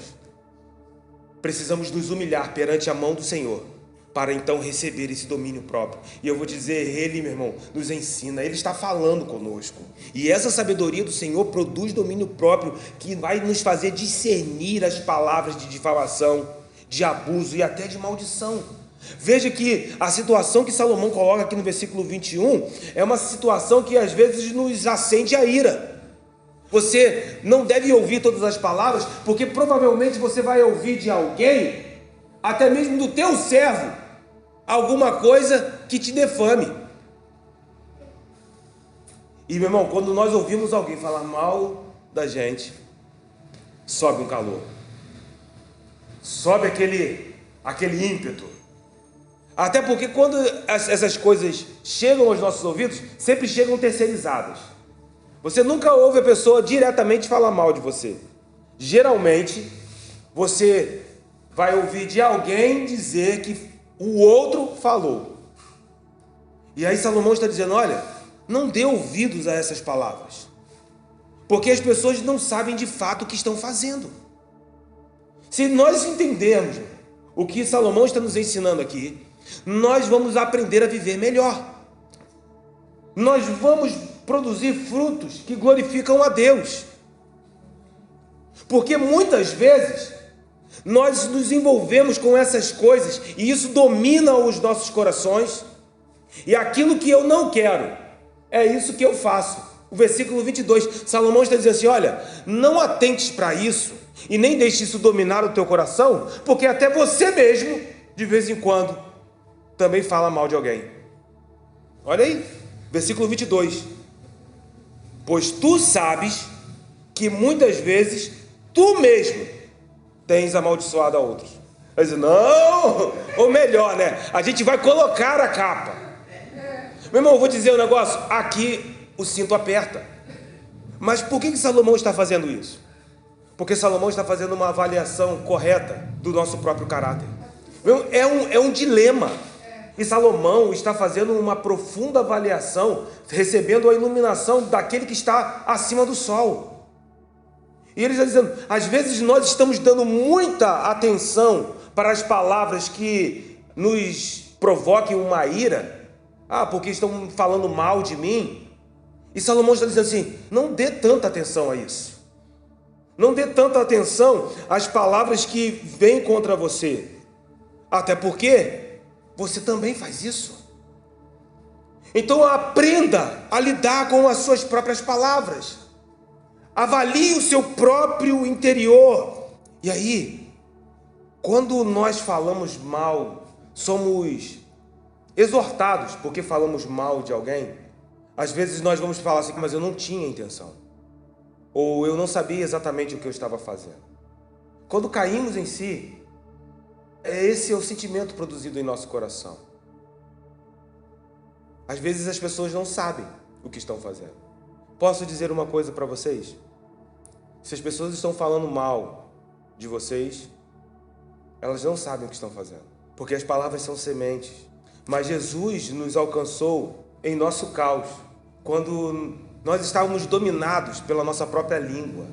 precisamos nos humilhar perante a mão do Senhor, para então receber esse domínio próprio. E eu vou dizer, Ele, meu irmão, nos ensina, Ele está falando conosco. E essa sabedoria do Senhor produz domínio próprio, que vai nos fazer discernir as palavras de difamação, de abuso e até de maldição. Veja que a situação que Salomão coloca aqui no versículo 21 é uma situação que às vezes nos acende a ira. Você não deve ouvir todas as palavras, porque provavelmente você vai ouvir de alguém, até mesmo do teu servo, alguma coisa que te defame. E, meu irmão, quando nós ouvimos alguém falar mal da gente, sobe um calor, sobe aquele ímpeto. Até porque quando essas coisas chegam aos nossos ouvidos, sempre chegam terceirizadas. Você nunca ouve a pessoa diretamente falar mal de você. Geralmente, você vai ouvir de alguém dizer que o outro falou. E aí Salomão está dizendo, olha, não dê ouvidos a essas palavras, porque as pessoas não sabem de fato o que estão fazendo. Se nós entendermos o que Salomão está nos ensinando aqui, nós vamos aprender a viver melhor. Nós vamos produzir frutos que glorificam a Deus. Porque muitas vezes nós nos envolvemos com essas coisas e isso domina os nossos corações. E aquilo que eu não quero, é isso que eu faço. O versículo 22, Salomão está dizendo assim, olha, não atentes para isso e nem deixe isso dominar o teu coração, porque até você mesmo, de vez em quando, também fala mal de alguém. Olha aí, versículo 22. Pois tu sabes que muitas vezes tu mesmo tens amaldiçoado a outros. Vai dizer, não, ou melhor, né? A gente vai colocar a capa. Meu irmão, eu vou dizer um negócio, aqui o cinto aperta. Mas por que Salomão está fazendo isso? Porque Salomão está fazendo uma avaliação correta do nosso próprio caráter. É um dilema. E Salomão está fazendo uma profunda avaliação, recebendo a iluminação daquele que está acima do sol. E ele está dizendo, às vezes nós estamos dando muita atenção para as palavras que nos provoquem uma ira. Porque estão falando mal de mim. E Salomão está dizendo assim, não dê tanta atenção a isso. Não dê tanta atenção às palavras que vêm contra você. Até porque você também faz isso. Então aprenda a lidar com as suas próprias palavras. Avalie o seu próprio interior. E aí, quando nós falamos mal, somos exortados porque falamos mal de alguém. Às vezes nós vamos falar assim, mas eu não tinha intenção. Ou eu não sabia exatamente o que eu estava fazendo. Quando caímos em si, esse é o sentimento produzido em nosso coração. Às vezes as pessoas não sabem o que estão fazendo. Posso dizer uma coisa para vocês? Se as pessoas estão falando mal de vocês, elas não sabem o que estão fazendo. Porque as palavras são sementes. Mas Jesus nos alcançou em nosso caos, quando nós estávamos dominados pela nossa própria língua,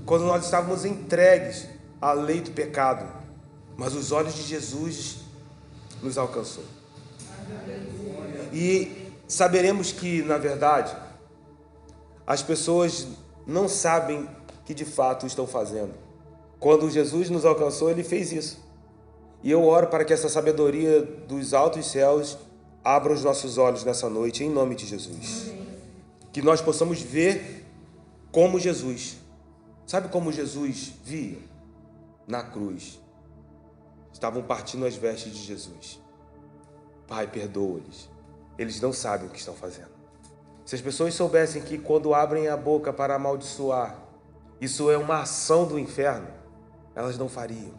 quando nós estávamos entregues à lei do pecado. Mas os olhos de Jesus nos alcançou. E saberemos que, na verdade, as pessoas não sabem o que de fato estão fazendo. Quando Jesus nos alcançou, Ele fez isso. E eu oro para que essa sabedoria dos altos céus abra os nossos olhos nessa noite, em nome de Jesus. Que nós possamos ver como Jesus. Sabe como Jesus via? Na cruz. Estavam partindo as vestes de Jesus. Pai, perdoa-lhes. Eles não sabem o que estão fazendo. Se as pessoas soubessem que quando abrem a boca para amaldiçoar, isso é uma ação do inferno, elas não fariam.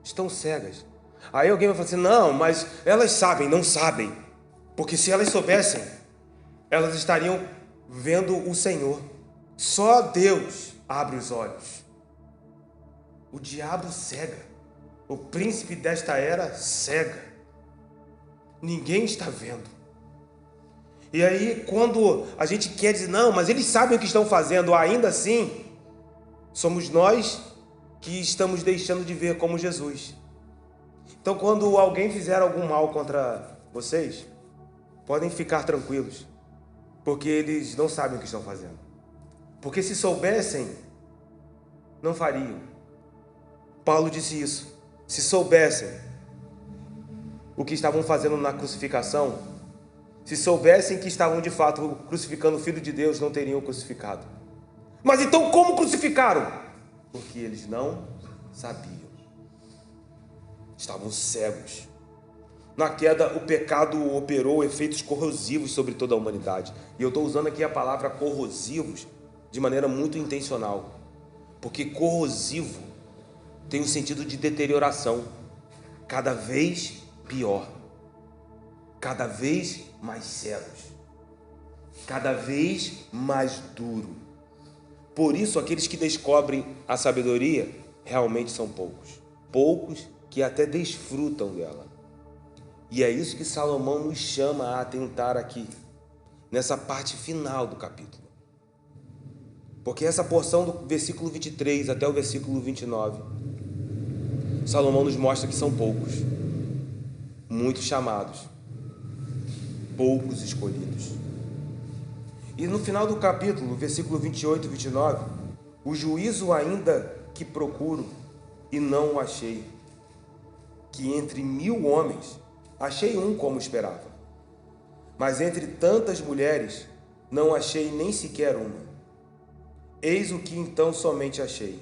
Estão cegas. Aí alguém vai falar assim, não, mas elas sabem. Não sabem. Porque se elas soubessem, elas estariam vendo o Senhor. Só Deus abre os olhos. O diabo cega. O príncipe desta era cega. Ninguém está vendo. E aí, quando a gente quer dizer, não, mas eles sabem o que estão fazendo, ainda assim, somos nós que estamos deixando de ver como Jesus. Então, quando alguém fizer algum mal contra vocês, podem ficar tranquilos, porque eles não sabem o que estão fazendo. Porque se soubessem, não fariam. Paulo disse isso. Se soubessem o que estavam fazendo na crucificação, se soubessem que estavam de fato crucificando o Filho de Deus, não teriam crucificado. Mas então como crucificaram? Porque eles não sabiam. Estavam cegos. Na queda, o pecado operou efeitos corrosivos sobre toda a humanidade. E eu estou usando aqui a palavra corrosivos de maneira muito intencional. Porque corrosivo tem um sentido de deterioração. Cada vez pior. Cada vez mais cegos. Cada vez mais duro. Por isso, aqueles que descobrem a sabedoria realmente são poucos. Poucos que até desfrutam dela. E é isso que Salomão nos chama a atentar aqui, nessa parte final do capítulo. Porque essa porção do versículo 23 até o versículo 29, Salomão nos mostra que são poucos, muitos chamados, poucos escolhidos. E no final do capítulo, versículo 28 e 29, o juízo ainda que procuro e não o achei, que entre 1000 homens achei um como esperava, mas entre tantas mulheres não achei nem sequer uma. Eis o que então somente achei,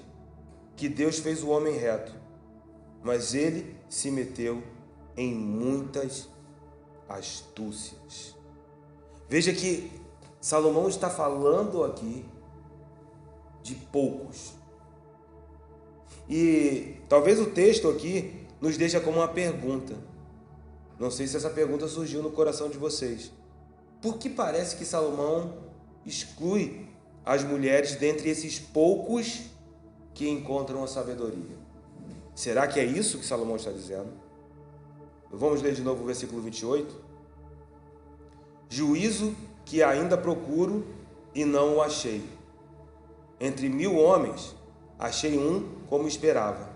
que Deus fez o homem reto, mas ele se meteu em muitas astúcias. Veja que Salomão está falando aqui de poucos. E talvez o texto aqui nos deixa como uma pergunta. Não sei se essa pergunta surgiu no coração de vocês. Por que parece que Salomão exclui as mulheres dentre esses poucos que encontram a sabedoria? Será que é isso que Salomão está dizendo? Vamos ler de novo o versículo 28. Juízo que ainda procuro e não o achei, Entre 1000 homens, achei um como esperava,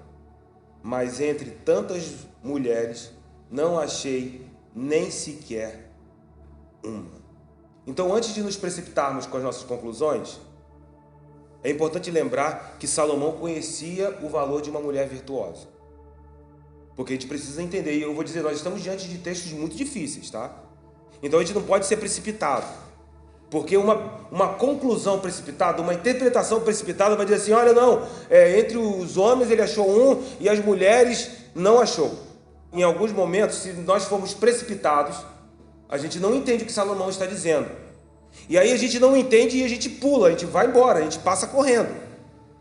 mas entre tantas mulheres, não achei nem sequer uma. Então, antes de nos precipitarmos com as nossas conclusões, é importante lembrar que Salomão conhecia o valor de uma mulher virtuosa. Porque a gente precisa entender, e eu vou dizer, nós estamos diante de textos muito difíceis, tá? Então a gente não pode ser precipitado. Porque uma conclusão precipitada, uma interpretação precipitada vai dizer assim, olha, não, entre os homens ele achou um e as mulheres não achou. Em alguns momentos, se nós formos precipitados, a gente não entende o que Salomão está dizendo. E aí a gente não entende e a gente pula, a gente vai embora, a gente passa correndo.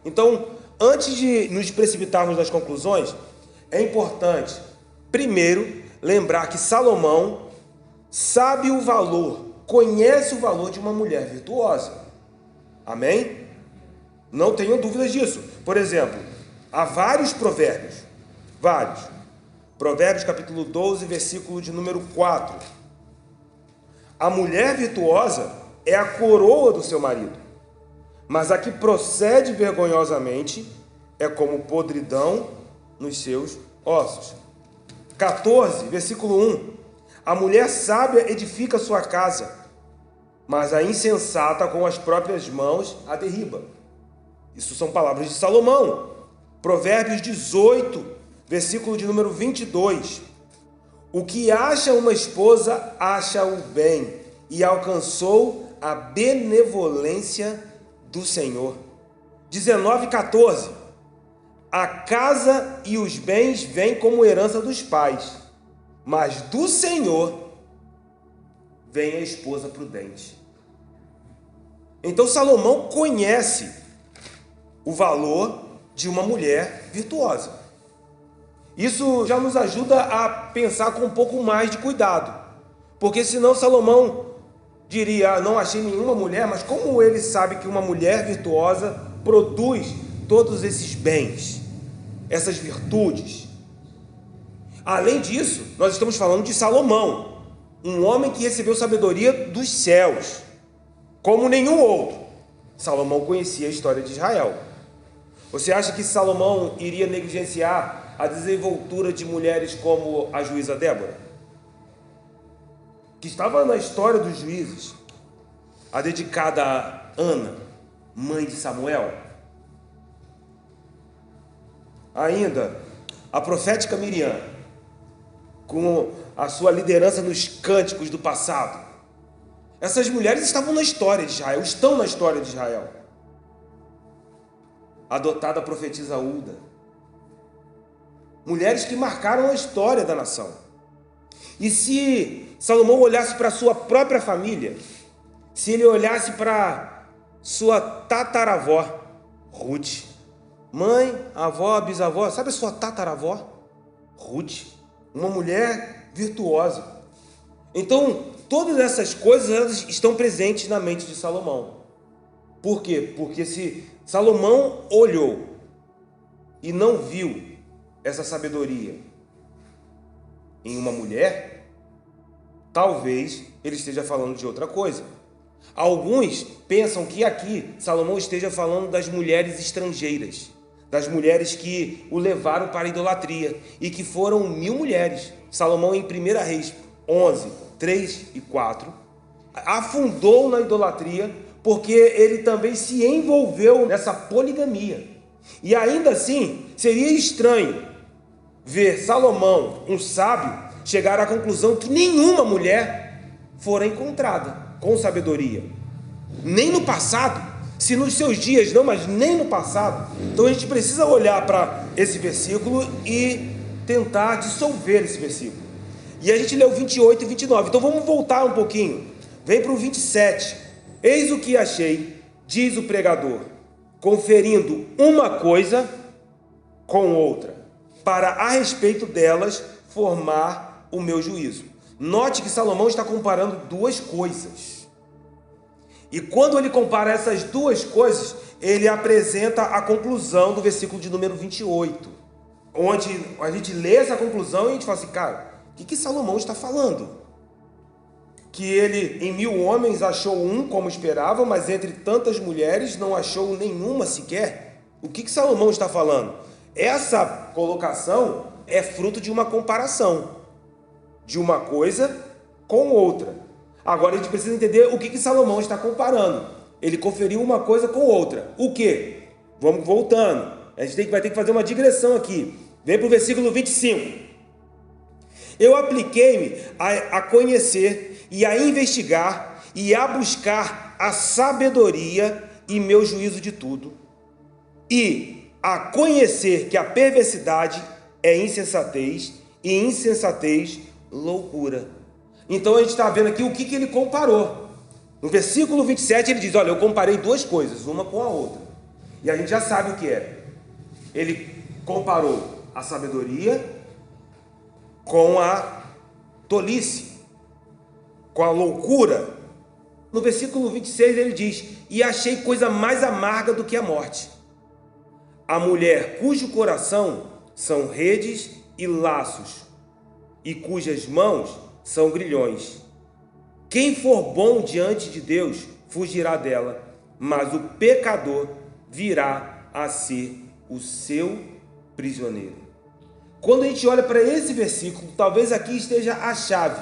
Então, antes de nos precipitarmos nas conclusões, é importante, primeiro, lembrar que Salomão sabe o valor, conhece o valor de uma mulher virtuosa. Amém? Não tenham dúvidas disso. Por exemplo, há vários provérbios. Vários. Provérbios capítulo 12, versículo de número 4. A mulher virtuosa é a coroa do seu marido, mas a que procede vergonhosamente é como podridão nos seus ossos. 14, versículo 1. A mulher sábia edifica sua casa, mas a insensata com as próprias mãos a derriba. Isso são palavras de Salomão. Provérbios 18, versículo de número 22. O que acha uma esposa, acha o bem, e alcançou a benevolência do Senhor. 19:14. A casa e os bens vêm como herança dos pais, mas do Senhor vem a esposa prudente. Então Salomão conhece o valor de uma mulher virtuosa. Isso já nos ajuda a pensar com um pouco mais de cuidado, porque senão Salomão diria, não achei nenhuma mulher, mas como ele sabe que uma mulher virtuosa produz todos esses bens, essas virtudes? Além disso, nós estamos falando de Salomão, um homem que recebeu sabedoria dos céus, como nenhum outro. Salomão conhecia a história de Israel. Você acha que Salomão iria negligenciar a desenvoltura de mulheres como a juíza Débora, que estava na história dos juízes, a dedicada a Ana, mãe de Samuel? Ainda, a profética Miriam, com a sua liderança nos cânticos do passado. Essas mulheres estavam na história de Israel, estão na história de Israel. A adotada profetisa Hulda. Mulheres que marcaram a história da nação. E se Salomão olhasse para a sua própria família, se ele olhasse para sua tataravó, Ruth, mãe, avó, bisavó, sabe a sua tataravó? Ruth, uma mulher virtuosa. Então, todas essas coisas elas estão presentes na mente de Salomão. Por quê? Porque se Salomão olhou e não viu essa sabedoria em uma mulher, talvez ele esteja falando de outra coisa. Alguns pensam que aqui Salomão esteja falando das mulheres estrangeiras, das mulheres que o levaram para a idolatria, e que foram 1000 mulheres. Salomão, em 1 Reis 11, 3 e 4, afundou na idolatria, porque ele também se envolveu nessa poligamia. E ainda assim, seria estranho ver Salomão, um sábio, chegar à conclusão que nenhuma mulher fora encontrada com sabedoria. Nem no passado, se nos seus dias não, mas nem no passado. Então a gente precisa olhar para esse versículo e tentar dissolver esse versículo. E a gente leu 28 e 29. Então vamos voltar um pouquinho. Vem para o 27. Eis o que achei, diz o pregador, conferindo uma coisa com outra, para a respeito delas formar o meu juízo. Note que Salomão está comparando duas coisas. E quando ele compara essas duas coisas, ele apresenta a conclusão do versículo de número 28. Onde a gente lê essa conclusão e a gente fala assim, cara, o que Salomão está falando? O que ele em 1000 homens achou um como esperava, mas entre tantas mulheres não achou nenhuma sequer. O que Salomão está falando? Essa colocação é fruto de uma comparação de uma coisa com outra. Agora a gente precisa entender o que Salomão está comparando. Ele conferiu uma coisa com outra. O que? Vamos voltando. A gente vai ter que fazer uma digressão aqui. Vem para o versículo 25. Eu apliquei-me a conhecer e a investigar e a buscar a sabedoria e meu juízo de tudo, e a conhecer que a perversidade é insensatez e insensatez loucura. Então a gente está vendo aqui o que ele comparou. No versículo 27 ele diz, olha, eu comparei duas coisas, uma com a outra. E a gente já sabe o que é. Ele comparou a sabedoria com a tolice, com a loucura. No versículo 26 ele diz, e achei coisa mais amarga do que a morte, a mulher cujo coração são redes e laços, e cujas mãos são grilhões. Quem for bom diante de Deus fugirá dela, mas o pecador virá a ser o seu prisioneiro. Quando a gente olha para esse versículo, talvez aqui esteja a chave.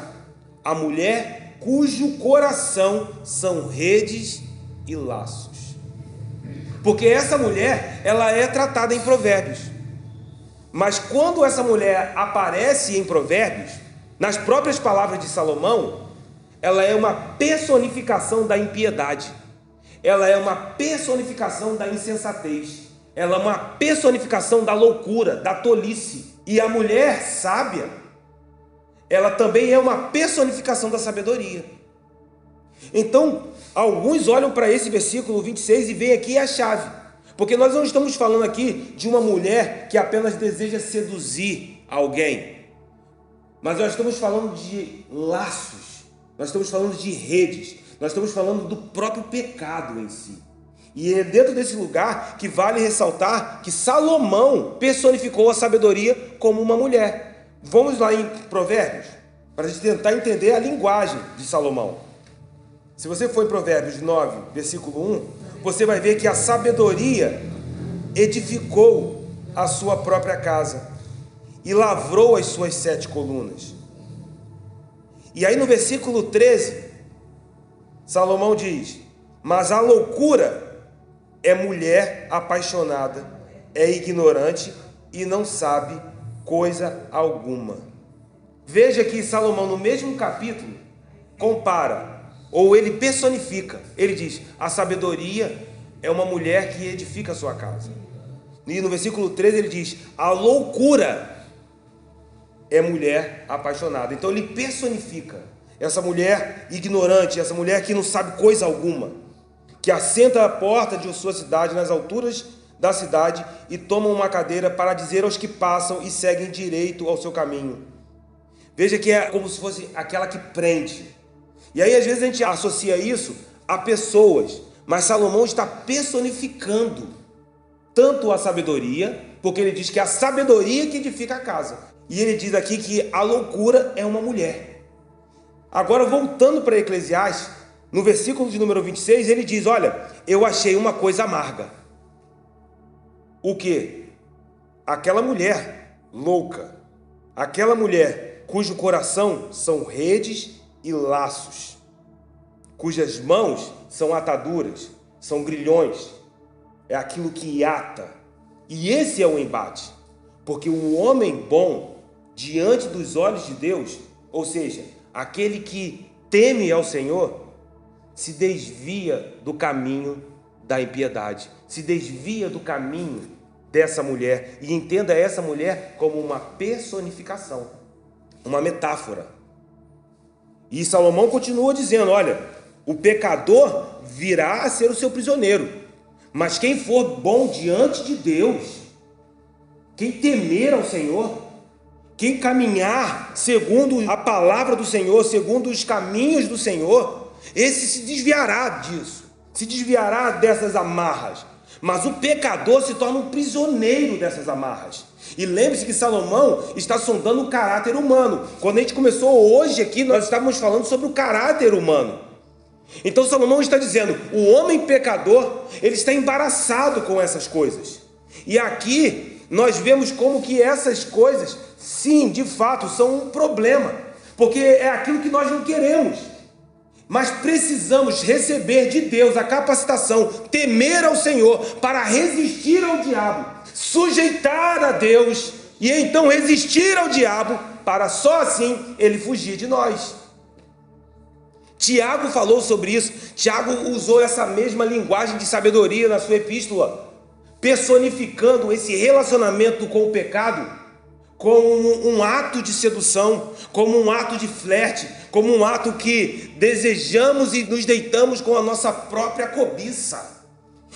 A mulher cujo coração são redes e laços. Porque essa mulher, ela é tratada em Provérbios. Mas quando essa mulher aparece em Provérbios, nas próprias palavras de Salomão, ela é uma personificação da impiedade. Ela é uma personificação da insensatez. Ela é uma personificação da loucura, da tolice. E a mulher sábia, ela também é uma personificação da sabedoria. Então, alguns olham para esse versículo 26 e veem aqui a chave. Porque nós não estamos falando aqui de uma mulher que apenas deseja seduzir alguém. Mas nós estamos falando de laços. Nós estamos falando de redes. Nós estamos falando do próprio pecado em si. E é dentro desse lugar que vale ressaltar que Salomão personificou a sabedoria como uma mulher. Vamos lá em Provérbios, para a gente tentar entender a linguagem de Salomão. Se você for em Provérbios 9, versículo 1, você vai ver que a sabedoria edificou a sua própria casa e lavrou as suas 7 colunas. E aí no versículo 13, Salomão diz, mas a loucura é mulher apaixonada, é ignorante e não sabe coisa alguma. Veja que Salomão, no mesmo capítulo, compara, ou ele personifica. Ele diz, a sabedoria é uma mulher que edifica a sua casa. E no versículo 13 ele diz, a loucura é mulher apaixonada. Então ele personifica essa mulher ignorante, essa mulher que não sabe coisa alguma, que assenta à porta de sua cidade, nas alturas da cidade, e toma uma cadeira para dizer aos que passam e seguem direito ao seu caminho. Veja que é como se fosse aquela que prende. E aí às vezes a gente associa isso a pessoas, mas Salomão está personificando tanto a sabedoria, porque ele diz que é a sabedoria que edifica a casa. E ele diz aqui que a loucura é uma mulher. Agora voltando para Eclesiastes, no versículo de número 26, ele diz, olha, eu achei uma coisa amarga. O quê? Aquela mulher louca, aquela mulher cujo coração são redes e laços, cujas mãos são ataduras, são grilhões, é aquilo que ata. E esse é o embate, porque o homem bom, diante dos olhos de Deus, ou seja, aquele que teme ao Senhor, se desvia do caminho da impiedade, se desvia do caminho dessa mulher, e entenda essa mulher como uma personificação, uma metáfora. E Salomão continua dizendo, olha, o pecador virá a ser o seu prisioneiro, mas quem for bom diante de Deus, quem temer ao Senhor, quem caminhar segundo a palavra do Senhor, segundo os caminhos do Senhor, esse se desviará disso, se desviará dessas amarras. Mas o pecador se torna um prisioneiro dessas amarras. E lembre-se que Salomão está sondando o caráter humano. Quando a gente começou hoje aqui, nós estávamos falando sobre o caráter humano. Então Salomão está dizendo, o homem pecador, ele está embaraçado com essas coisas. E aqui nós vemos como que essas coisas, sim, de fato, são um problema. Porque é aquilo que nós não queremos. Mas precisamos receber de Deus a capacitação, temer ao Senhor para resistir ao diabo, sujeitar a Deus e então resistir ao diabo para só assim ele fugir de nós. Tiago falou sobre isso. Tiago usou essa mesma linguagem de sabedoria na sua epístola, personificando esse relacionamento com o pecado como um ato de sedução, como um ato de flerte, como um ato que desejamos e nos deitamos com a nossa própria cobiça.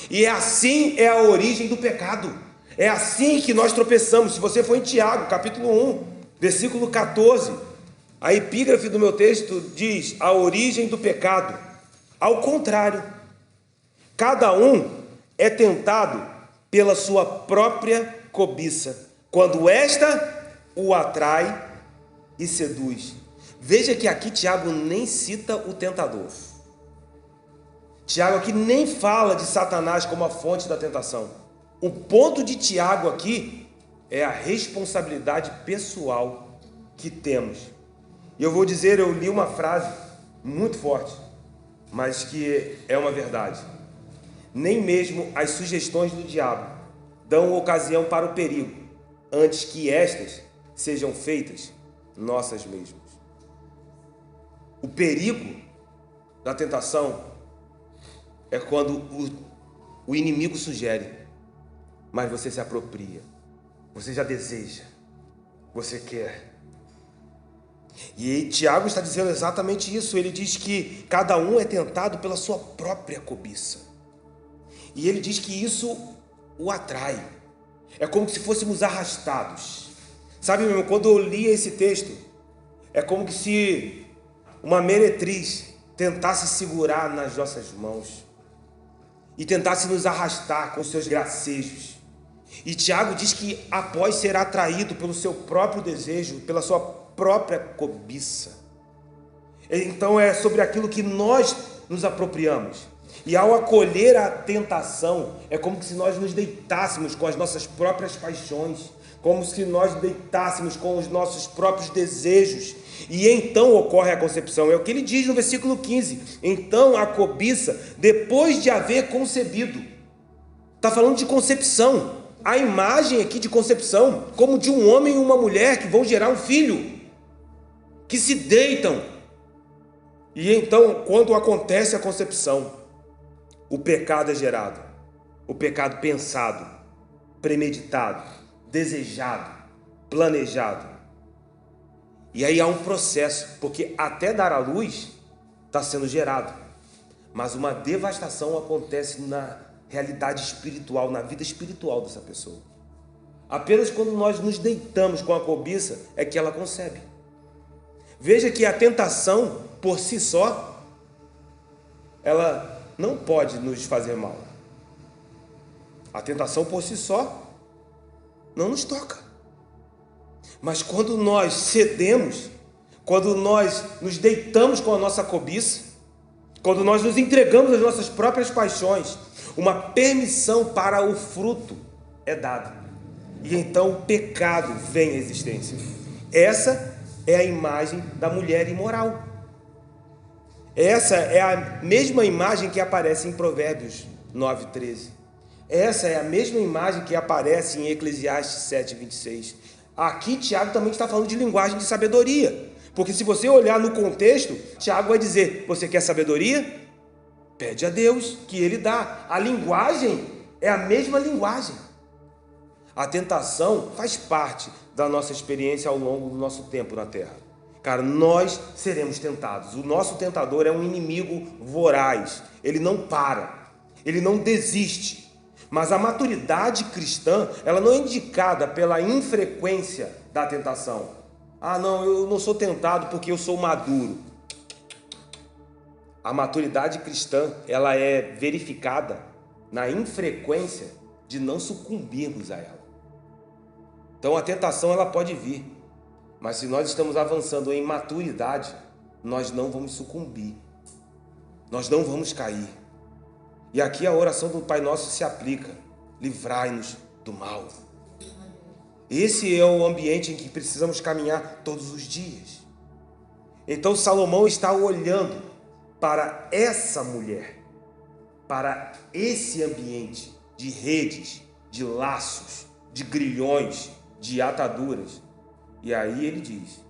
E assim é a origem do pecado. É assim que nós tropeçamos. Se você for em Tiago, capítulo 1, versículo 14, a epígrafe do meu texto diz: a origem do pecado. Ao contrário, cada um é tentado pela sua própria cobiça, quando esta o atrai e seduz. Veja que aqui Tiago nem cita o tentador. Tiago aqui nem fala de Satanás como a fonte da tentação. O ponto de Tiago aqui é a responsabilidade pessoal que temos. E eu vou dizer, eu li uma frase muito forte, mas que é uma verdade. Nem mesmo as sugestões do diabo dão ocasião para o perigo, antes que estas sejam feitas nossas mesmas. O perigo da tentação é quando o inimigo sugere, mas você se apropria, você já deseja, você quer. E Tiago está dizendo exatamente isso. Ele diz que cada um é tentado pela sua própria cobiça. E ele diz que isso o atrai. É como se fôssemos arrastados. Sabe, meu irmão, quando eu lia esse texto, é como que se uma meretriz tentasse segurar nas nossas mãos e tentasse nos arrastar com os seus gracejos. E Tiago diz que após ser atraído pelo seu próprio desejo, pela sua própria cobiça, então é sobre aquilo que nós nos apropriamos. E ao acolher a tentação, é como se nós nos deitássemos com as nossas próprias paixões, como se nós deitássemos com os nossos próprios desejos. E então ocorre a concepção. É o que ele diz no versículo 15. Então a cobiça, depois de haver concebido. Está falando de concepção. A imagem aqui de concepção, como de um homem e uma mulher que vão gerar um filho, que se deitam. E então, quando acontece a concepção, o pecado é gerado. O pecado pensado, premeditado, desejado, planejado. E aí há um processo, porque até dar à luz está sendo gerado. Mas uma devastação acontece na realidade espiritual, na vida espiritual dessa pessoa. Apenas quando nós nos deitamos com a cobiça é que ela concebe. Veja que a tentação, por si só, ela não pode nos fazer mal. A tentação por si só não nos toca. Mas quando nós cedemos, quando nós nos deitamos com a nossa cobiça, quando nós nos entregamos às nossas próprias paixões, uma permissão para o fruto é dada. E então o pecado vem à existência. Essa é a imagem da mulher imoral. Essa é a mesma imagem que aparece em Provérbios 9:13. Essa é a mesma imagem que aparece em Eclesiastes 7:26. Aqui Tiago também está falando de linguagem de sabedoria. Porque se você olhar no contexto, Tiago vai dizer: você quer sabedoria? Pede a Deus, que Ele dá. A linguagem é a mesma linguagem. A tentação faz parte da nossa experiência ao longo do nosso tempo na Terra. Cara, nós seremos tentados. O nosso tentador é um inimigo voraz. Ele não para, ele não desiste. Mas a maturidade cristã, ela não é indicada pela infrequência da tentação. Ah, não, eu não sou tentado porque eu sou maduro. A maturidade cristã, ela é verificada na infrequência de não sucumbirmos a ela. Então a tentação ela pode vir, mas se nós estamos avançando em maturidade, nós não vamos sucumbir, nós não vamos cair. E aqui a oração do Pai Nosso se aplica: livrai-nos do mal. Esse é o ambiente em que precisamos caminhar todos os dias. Então Salomão está olhando para essa mulher, para esse ambiente de redes, de laços, de grilhões, de ataduras. E aí ele diz: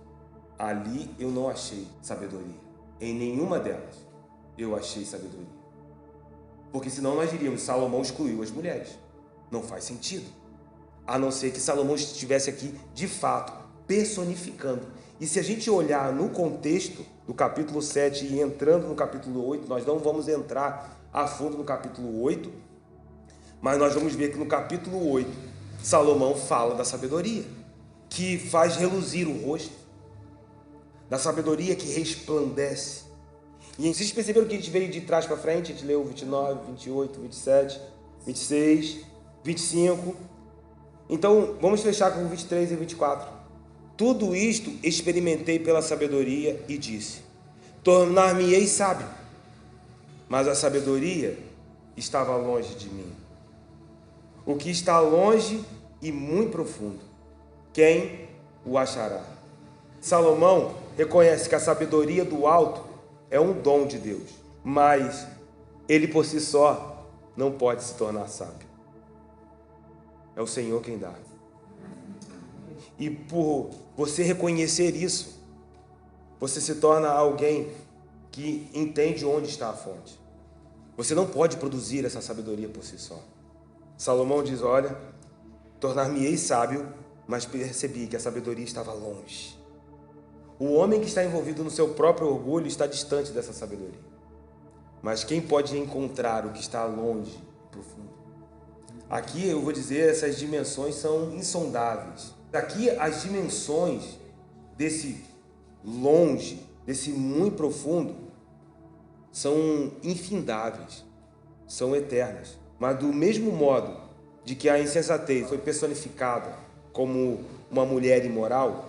ali eu não achei sabedoria. Em nenhuma delas eu achei sabedoria. Porque senão nós diríamos: Salomão excluiu as mulheres. Não faz sentido. A não ser que Salomão estivesse aqui, de fato, personificando. E se a gente olhar no contexto do capítulo 7 e entrando no capítulo 8, nós não vamos entrar a fundo no capítulo 8, mas nós vamos ver que no capítulo 8, Salomão fala da sabedoria, que faz reluzir o rosto, da sabedoria que resplandece. E vocês perceberam que a gente veio de trás para frente? A gente leu 29, 28, 27, 26, 25. Então, vamos fechar com 23 e 24. Tudo isto experimentei pela sabedoria e disse: tornar-me-ei sábio. Mas a sabedoria estava longe de mim. O que está longe e muito profundo, quem o achará? Salomão reconhece que a sabedoria do alto é um dom de Deus, mas ele por si só não pode se tornar sábio. É o Senhor quem dá. E por você reconhecer isso, você se torna alguém que entende onde está a fonte. Você não pode produzir essa sabedoria por si só. Salomão diz: olha, tornar-me-ei sábio, mas percebi que a sabedoria estava longe. O homem que está envolvido no seu próprio orgulho está distante dessa sabedoria. Mas quem pode encontrar o que está longe e profundo? Aqui eu vou dizer, essas dimensões são insondáveis. Aqui as dimensões desse longe, desse muito profundo, são infindáveis, são eternas. Mas do mesmo modo de que a insensatez foi personificada como uma mulher imoral,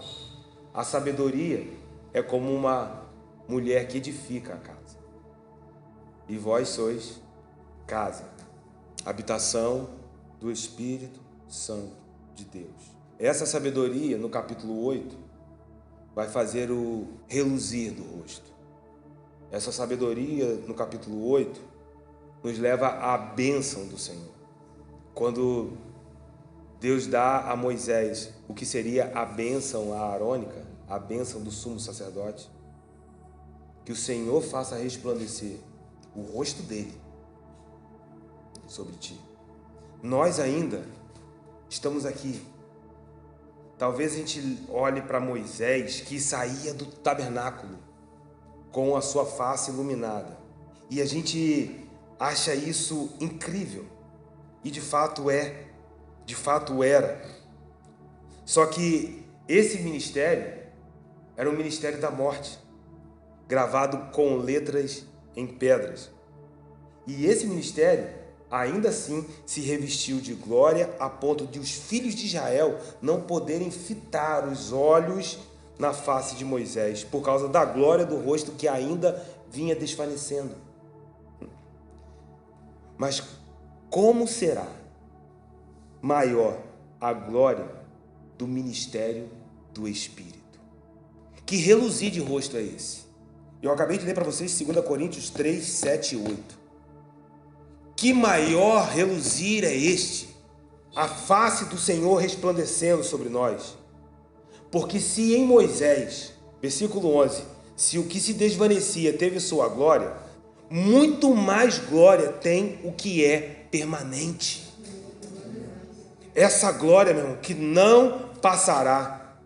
a sabedoria é como uma mulher que edifica a casa. E vós sois casa, habitação do Espírito Santo de Deus. Essa sabedoria, no capítulo 8, vai fazer o reluzir do rosto. Essa sabedoria, no capítulo 8, nos leva à bênção do Senhor. Quando Deus dá a Moisés o que seria a bênção aarônica, a bênção do sumo sacerdote, que o Senhor faça resplandecer o rosto dele sobre ti. Nós ainda estamos aqui. Talvez a gente olhe para Moisés, que saía do tabernáculo com a sua face iluminada, e a gente acha isso incrível, e de fato era. Só que esse ministério era um ministério da morte, gravado com letras em pedras. E esse ministério, ainda assim, se revestiu de glória a ponto de os filhos de Israel não poderem fitar os olhos na face de Moisés, por causa da glória do rosto que ainda vinha desvanecendo. Mas como será maior a glória do ministério do Espírito? Que reluzir de rosto é esse? Eu acabei de ler para vocês 2 Coríntios 3, 7 e 8. Que maior reluzir é este? A face do Senhor resplandecendo sobre nós. Porque se em Moisés, versículo 11, se o que se desvanecia teve sua glória, muito mais glória tem o que é permanente. Essa glória, meu irmão, que não passará.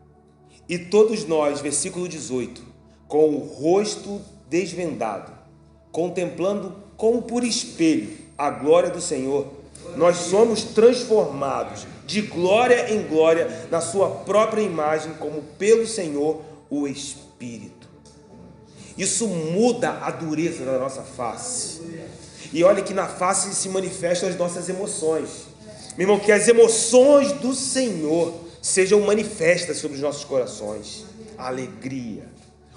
E todos nós, versículo 18, com o rosto desvendado, contemplando como por espelho a glória do Senhor, nós somos transformados de glória em glória na sua própria imagem, como pelo Senhor o Espírito. Isso muda a dureza da nossa face. E olha que na face se manifestam as nossas emoções. Meu irmão, que as emoções do Senhor sejam manifestas sobre os nossos corações. A alegria,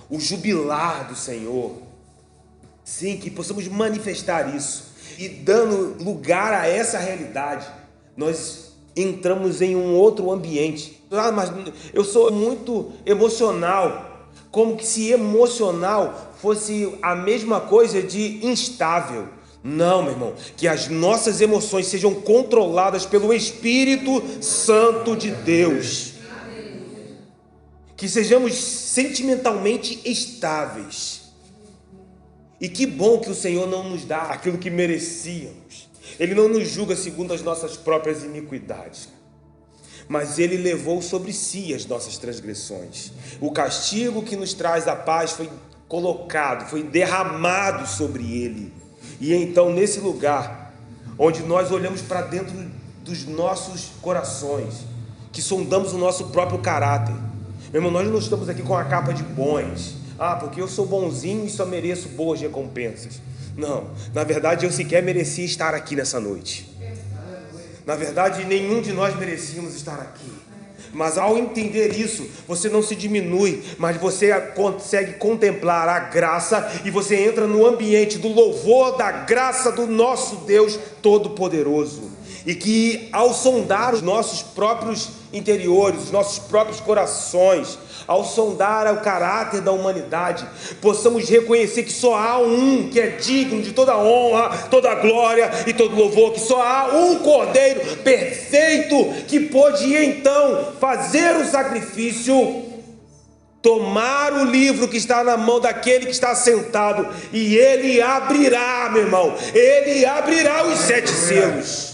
o jubilar do Senhor. Sim, que possamos manifestar isso. E dando lugar a essa realidade, nós entramos em um outro ambiente. Ah, mas eu sou muito emocional. Como que se emocional fosse a mesma coisa de instável. Não, meu irmão. Que as nossas emoções sejam controladas pelo Espírito Santo de Deus. Que sejamos sentimentalmente estáveis. E que bom que o Senhor não nos dá aquilo que merecíamos. Ele não nos julga segundo as nossas próprias iniquidades, mas Ele levou sobre si as nossas transgressões. O castigo que nos traz a paz foi colocado, foi derramado sobre Ele. E então, nesse lugar, onde nós olhamos para dentro dos nossos corações, que sondamos o nosso próprio caráter. Meu irmão, nós não estamos aqui com a capa de bons. Ah, porque eu sou bonzinho e só mereço boas recompensas. Não, na verdade eu sequer merecia estar aqui nessa noite. Na verdade, nenhum de nós merecíamos estar aqui. Mas ao entender isso, você não se diminui, mas você consegue contemplar a graça e você entra no ambiente do louvor da graça do nosso Deus Todo-Poderoso. E que ao sondar os nossos próprios interiores, os nossos próprios corações, ao sondar o caráter da humanidade, possamos reconhecer que só há um que é digno de toda honra, toda glória e todo louvor, que só há um Cordeiro perfeito que pôde então fazer o sacrifício, tomar o livro que está na mão daquele que está sentado, e ele abrirá, meu irmão, ele abrirá os 7 selos.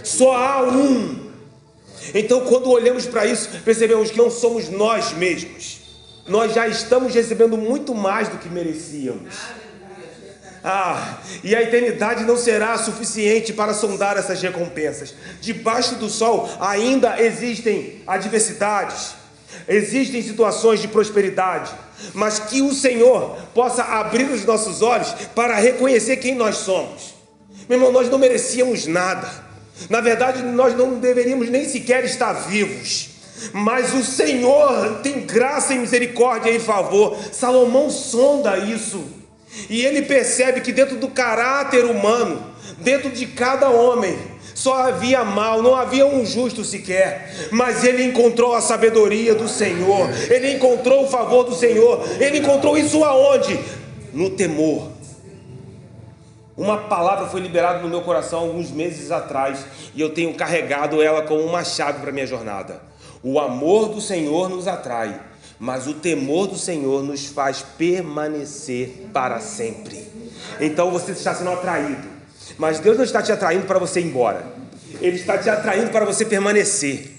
Só há um. Então, quando olhamos para isso, percebemos que não somos nós mesmos. Nós já estamos recebendo muito mais do que merecíamos. E a eternidade não será suficiente para sondar essas recompensas. Debaixo do sol ainda existem adversidades, existem situações de prosperidade, mas que o Senhor possa abrir os nossos olhos para reconhecer quem nós somos. Meu irmão, nós não merecíamos nada. Na verdade, nós não deveríamos nem sequer estar vivos, mas o Senhor tem graça e misericórdia em favor. Salomão sonda isso, e ele percebe que dentro do caráter humano, dentro de cada homem, só havia mal, não havia um justo sequer, mas ele encontrou a sabedoria do Senhor, ele encontrou o favor do Senhor. Ele encontrou isso aonde? No temor. Uma palavra foi liberada no meu coração alguns meses atrás, e eu tenho carregado ela como uma chave para a minha jornada. O amor do Senhor nos atrai, mas o temor do Senhor nos faz permanecer para sempre. Então você está sendo atraído, mas Deus não está te atraindo para você ir embora. Ele está te atraindo para você permanecer.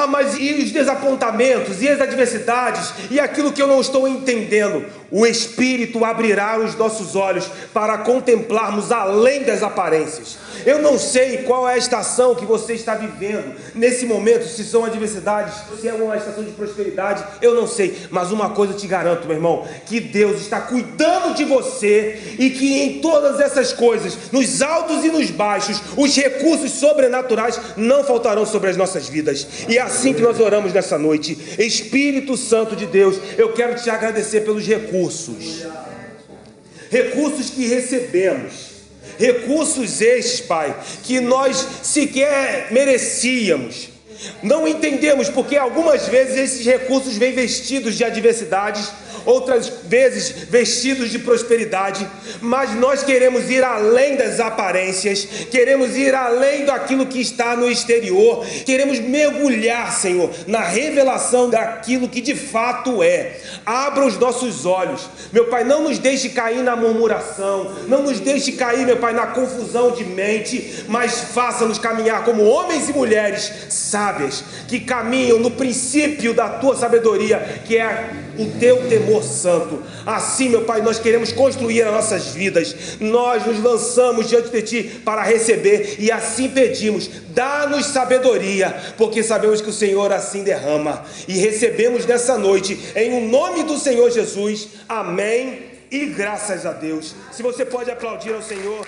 Mas e os desapontamentos, e as adversidades, e aquilo que eu não estou entendendo? O Espírito abrirá os nossos olhos para contemplarmos além das aparências. Eu não sei qual é a estação que você está vivendo nesse momento, se são adversidades, se é uma estação de prosperidade, eu não sei. Mas uma coisa eu te garanto, meu irmão, que Deus está cuidando de você, e que em todas essas coisas, nos altos e nos baixos, os recursos sobrenaturais não faltarão sobre as nossas vidas. E é assim que nós oramos nessa noite. Espírito Santo de Deus, eu quero te agradecer pelos recursos que recebemos, recursos estes, Pai, que nós sequer merecíamos. Não entendemos porque algumas vezes esses recursos vêm vestidos de adversidades, outras vezes vestidos de prosperidade, mas nós queremos ir além das aparências, queremos ir além daquilo que está no exterior, queremos mergulhar, Senhor, na revelação daquilo que de fato é. Abra os nossos olhos, meu Pai, não nos deixe cair na murmuração, não nos deixe cair, meu Pai, na confusão de mente, mas faça-nos caminhar como homens e mulheres sábias, que caminham no princípio da Tua sabedoria, que é o Teu temor santo. Assim, meu Pai, nós queremos construir as nossas vidas, nós nos lançamos diante de Ti para receber, e assim pedimos, dá-nos sabedoria, porque sabemos que o Senhor assim derrama, e recebemos nessa noite, em o nome do Senhor Jesus, amém, e graças a Deus. Se você pode aplaudir ao Senhor.